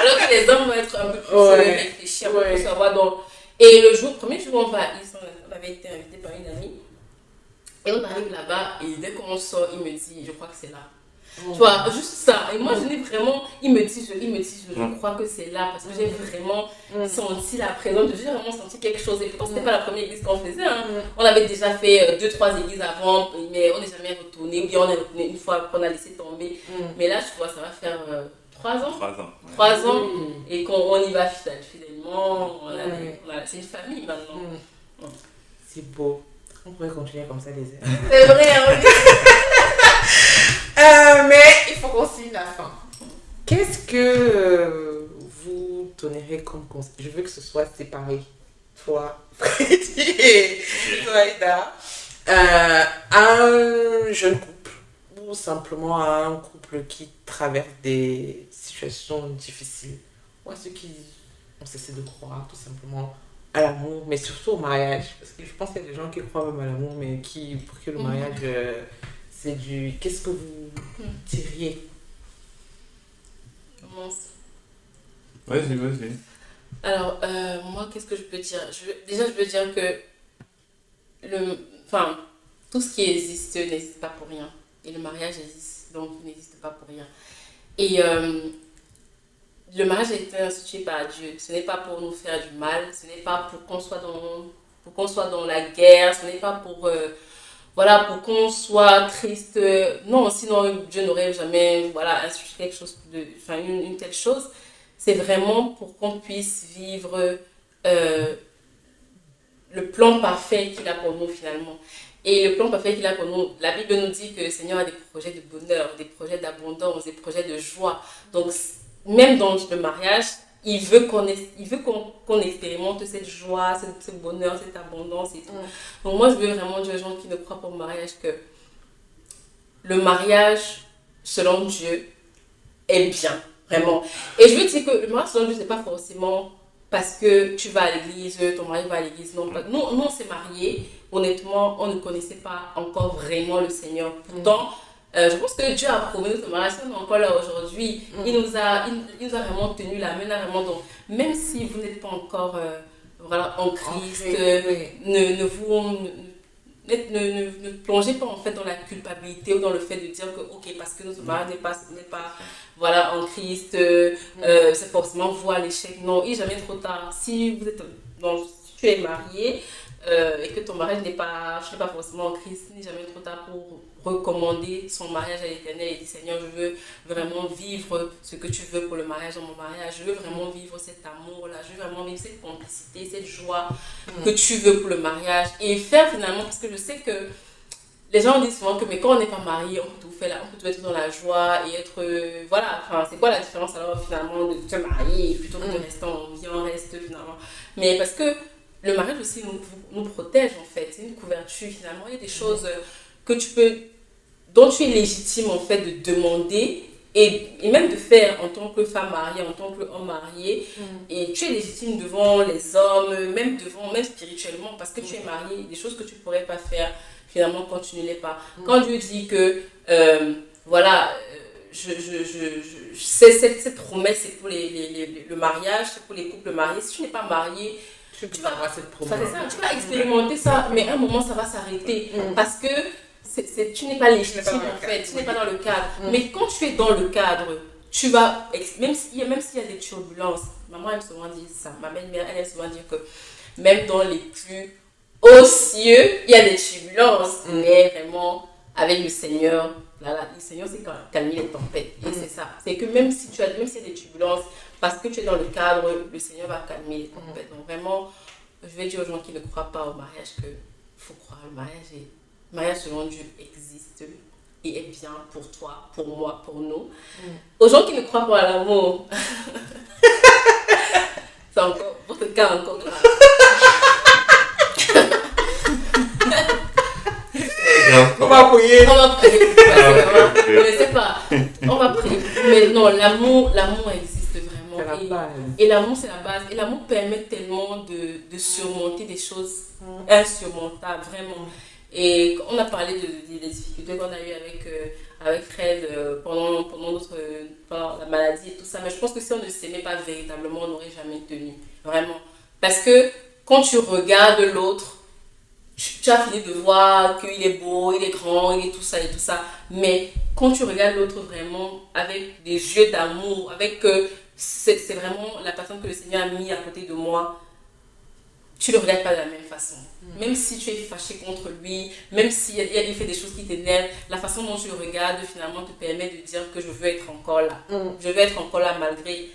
Alors que les hommes vont être un peu plus réfléchis, un peu plus savoir. Donc... Et le premier jour où on va à Is, on avait été invité par une amie. Et on arrive là-bas, et dès qu'on sort, il me dit, je crois que c'est là. Tu vois, juste ça. Et moi, il me dit, je crois que c'est là, parce que j'ai vraiment senti la présence, j'ai vraiment senti quelque chose. Et pourtant, c'était pas la première église qu'on faisait. Hein. On avait déjà fait 2-3 églises avant, mais on n'est jamais retourné. Ou bien on est retourné une fois qu'on a laissé tomber. Mais là, tu vois, ça va faire 3 ans. 3 ans. Et qu'on y va fidèlement. C'est une famille maintenant. C'est beau. On pourrait continuer comme ça des heures. C'est vrai, hein. Mais il faut qu'on signe la fin. Qu'est-ce que vous donnerez comme conseil? Je veux que ce soit séparé. Toi, Freddy et Zoïda. Un jeune couple ou simplement un couple qui traverse des situations difficiles. Ou à ceux qui ont cessé de croire tout simplement à l'amour, mais surtout au mariage. Parce que je pense qu'il y a des gens qui croient même à l'amour, mais pour que le mariage... c'est du... Qu'est-ce que vous diriez? Vas-y. Alors, moi, qu'est-ce que je peux dire? Déjà, je veux dire que tout ce qui existe n'existe pas pour rien. Et le mariage existe, donc il n'existe pas pour rien. Et le mariage a été institué par Dieu. Ce n'est pas pour nous faire du mal, ce n'est pas pour qu'on soit dans la guerre, ce n'est pas pour qu'on soit triste. Non, sinon Dieu n'aurait jamais institué quelque chose une telle chose. C'est vraiment pour qu'on puisse vivre le plan parfait qu'il a pour nous finalement. Et le plan parfait qu'il a pour nous, la Bible nous dit que le Seigneur a des projets de bonheur, des projets d'abondance, des projets de joie. Donc même dans le mariage, il veut qu'on expérimente cette joie, ce bonheur, cette abondance et tout. Donc moi, je veux vraiment dire aux gens qui ne croient pas au mariage que le mariage, selon Dieu, est bien, vraiment. Et je veux dire que le mariage, selon Dieu, c'est pas forcément parce que tu vas à l'église, ton mari va à l'église. Non, nous, on s'est mariés. Honnêtement, on ne connaissait pas encore vraiment le Seigneur. Pourtant, je pense que Dieu a approuvé notre mariage. On est encore là aujourd'hui. Il nous a vraiment tenu la main, vraiment. Donc, même si vous n'êtes pas encore en Christ, ne plongez pas en fait dans la culpabilité ou dans le fait de dire que ok parce que notre mariage n'est pas voilà en Christ c'est forcément vous à l'échec. Non, il n'est jamais trop tard. Si vous êtes si tu es marié et que ton mariage n'est pas forcément en Christ, il n'est jamais trop tard pour recommander son mariage à l'Éternel et dire Seigneur, je veux vraiment vivre ce que tu veux pour le mariage dans mon mariage, je veux vraiment vivre cet amour là, je veux vraiment vivre cette complicité, cette joie que tu veux pour le mariage et faire finalement, parce que je sais que les gens disent souvent que mais quand on n'est pas marié, on peut tout faire là, on peut tout être dans la joie et être voilà, enfin c'est quoi la différence alors finalement de te marier plutôt que de rester en vie, on reste finalement, mais parce que le mariage aussi nous protège en fait, c'est une couverture finalement, il y a des choses que dont tu es légitime en fait de demander et même de faire en tant que femme mariée, en tant qu'homme marié, et tu es légitime devant les hommes, même spirituellement, parce que tu es marié, des choses que tu ne pourrais pas faire finalement quand tu ne l'es pas. Quand Dieu dit que voilà, cette promesse c'est pour le mariage, c'est pour les couples mariés, si tu n'es pas marié, tu vas avoir cette promesse. Tu vas expérimenter ça, mais à un moment ça va s'arrêter parce que tu n'es pas légitime en fait, tu n'es pas dans le cadre. Mais quand tu es dans le cadre, tu vas, même s'il y a des turbulences, maman aime souvent dire ça, ma belle-mère elle aime souvent dire que même dans les plus hauts cieux, il y a des turbulences, mais vraiment avec le Seigneur, le Seigneur c'est calmer les tempêtes. Et c'est ça, c'est que même s'il y a des turbulences, parce que tu es dans le cadre, le Seigneur va calmer les tempêtes. Donc vraiment, je vais dire aux gens qui ne croient pas au mariage qu'il faut croire au mariage. Et le mariage selon Dieu existe et est bien pour toi, pour moi, pour nous. Aux gens qui ne croient pas à l'amour, c'est encore votre cas encore grave. On va prier. Mais c'est pas. On va prier. Mais non, l'amour existe vraiment. Et l'amour, c'est la base. Et l'amour permet tellement de surmonter des choses insurmontables, vraiment. Et on a parlé des difficultés qu'on a eues avec Fred pendant la maladie et tout ça. Mais je pense que si on ne s'aimait pas véritablement, on n'aurait jamais tenu. Vraiment. Parce que quand tu regardes l'autre, tu as fini de voir qu'il est beau, il est grand, il est tout ça et tout ça. Mais quand tu regardes l'autre vraiment avec des yeux d'amour, avec c'est vraiment la personne que le Seigneur a mis à côté de moi, tu ne le regardes pas de la même façon. Même si tu es fâché contre lui, même s'il fait des choses qui t'énervent, la façon dont tu le regardes finalement te permet de dire que je veux être encore là. Je veux être encore là malgré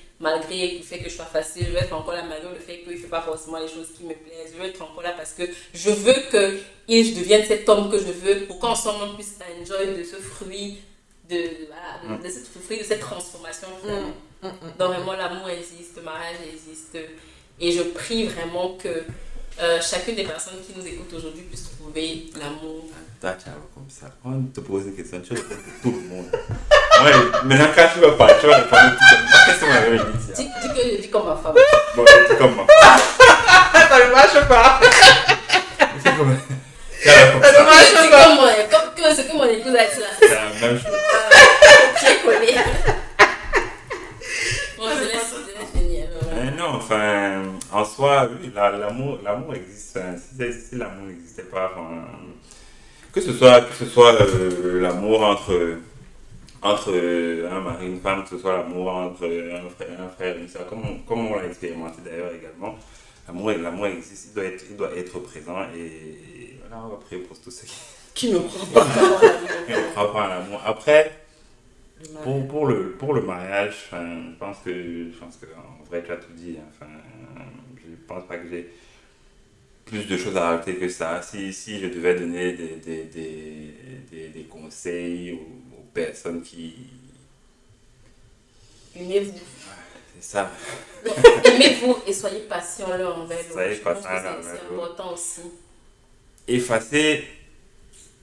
le fait que je sois fâchée, je veux être encore là malgré le fait qu'il ne fait pas forcément les choses qui me plaisent. Je veux être encore là parce que je veux qu'il devienne cet homme que je veux pour qu'ensemble on puisse enjoy de ce fruit, de cette transformation finalement. Donc vraiment l'amour existe, le mariage existe. Et je prie vraiment que chacune des personnes qui nous écoutent aujourd'hui puisse trouver l'amour. Comme ça, on te pose une question, tu réponds pour tout le monde. Ouais, maintenant quand tu vas pas, tu vas répondre tout le monde. Qu'est-ce que tu m'avais dit? Dis comme ma femme. Bon, dis comme ma femme. Ça ne marche pas. C'est comme Ça ne marche pas. Comme ce que mon épouse a dit là. c'est la même chose. J'ai collé. Bon, je laisse finir. Non, enfin, en soi, oui, l'amour existe. Si l'amour n'existait pas, que ce soit l'amour entre un mari et une femme, que ce soit l'amour entre un frère et une soeur, comme on l'a expérimenté d'ailleurs également, l'amour existe, il doit être présent et voilà, on va prier pour tous ceux Qui ne croient pas. ne croient pas à l'amour. Après, pour le mariage, je pense que en vrai tu as tout dit. Enfin, je pense pas que j'ai plus de choses à rajouter que ça. Si je devais donner des conseils aux personnes qui... Aimez-vous. C'est ça. Aimez-vous et soyez patients l'un envers l'autre. Soyez Je pense patients que l'un c'est envers l'autre. important aussi. Effacer,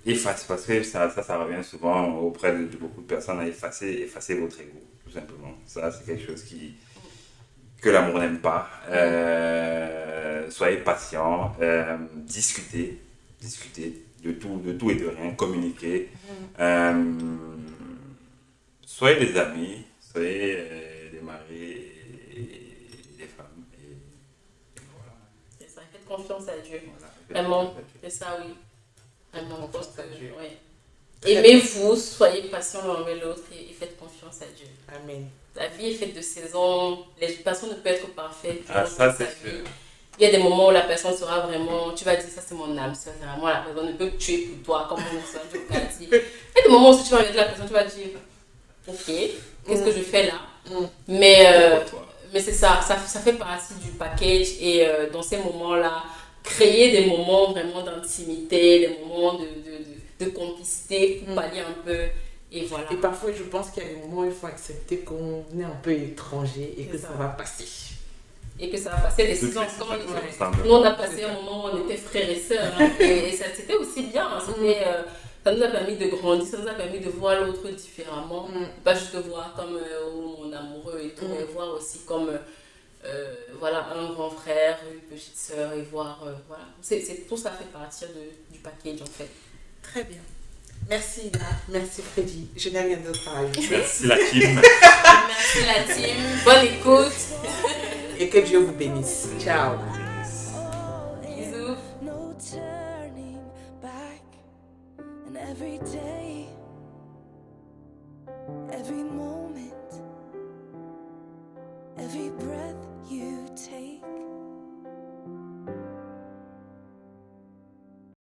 parce que ça revient souvent auprès de beaucoup de personnes à effacer votre ego, tout simplement. Ça, c'est quelque chose que l'amour n'aime pas. Soyez patient, discutez de tout et de rien, communiquez. Soyez des amis, soyez des maris et des femmes. Et voilà. C'est ça, faites confiance à Dieu. Voilà. Vraiment, c'est ça, oui. Vraiment, je pense que, Dieu. ouais. Aimez-vous, soyez patients l'un avec l'autre et faites confiance à Dieu. Amen. La vie est faite de saisons, les personnes ne peuvent être parfaites. Ah, ça, c'est sûr. Il y a des moments où la personne sera vraiment, tu vas dire ça c'est mon âme sœur, c'est vraiment la personne ne peut te tuer pour toi, comme on se dit au quartier. Il y a des moments où tu vas regarder la personne, tu vas dire, ok, qu'est-ce que je fais là? Mais c'est ça fait partie du package et dans ces moments-là, créer des moments vraiment d'intimité, des moments de complicité pour pallier un peu. Et voilà. Et parfois, je pense qu'il y a des moments où il faut accepter qu'on est un peu étranger et que ça va passer. Et que ça va passer des saisons. Nous, on a passé un moment où on était frères et sœurs. Hein, et ça, c'était aussi bien. C'était, ça nous a permis de grandir, ça nous a permis de voir l'autre différemment. Pas juste le voir comme mon amoureux et tout, mais voir aussi comme voilà, un grand frère, une petite sœur et voir. Voilà. Tout ça fait partie du package en fait. Très bien. Merci Ina, merci Freddy. Je n'ai rien d'autre à ajouter. Merci la team. Merci la team. Bonne écoute. Et que Dieu vous bénisse. Ciao. Bisous. No turning back, and every day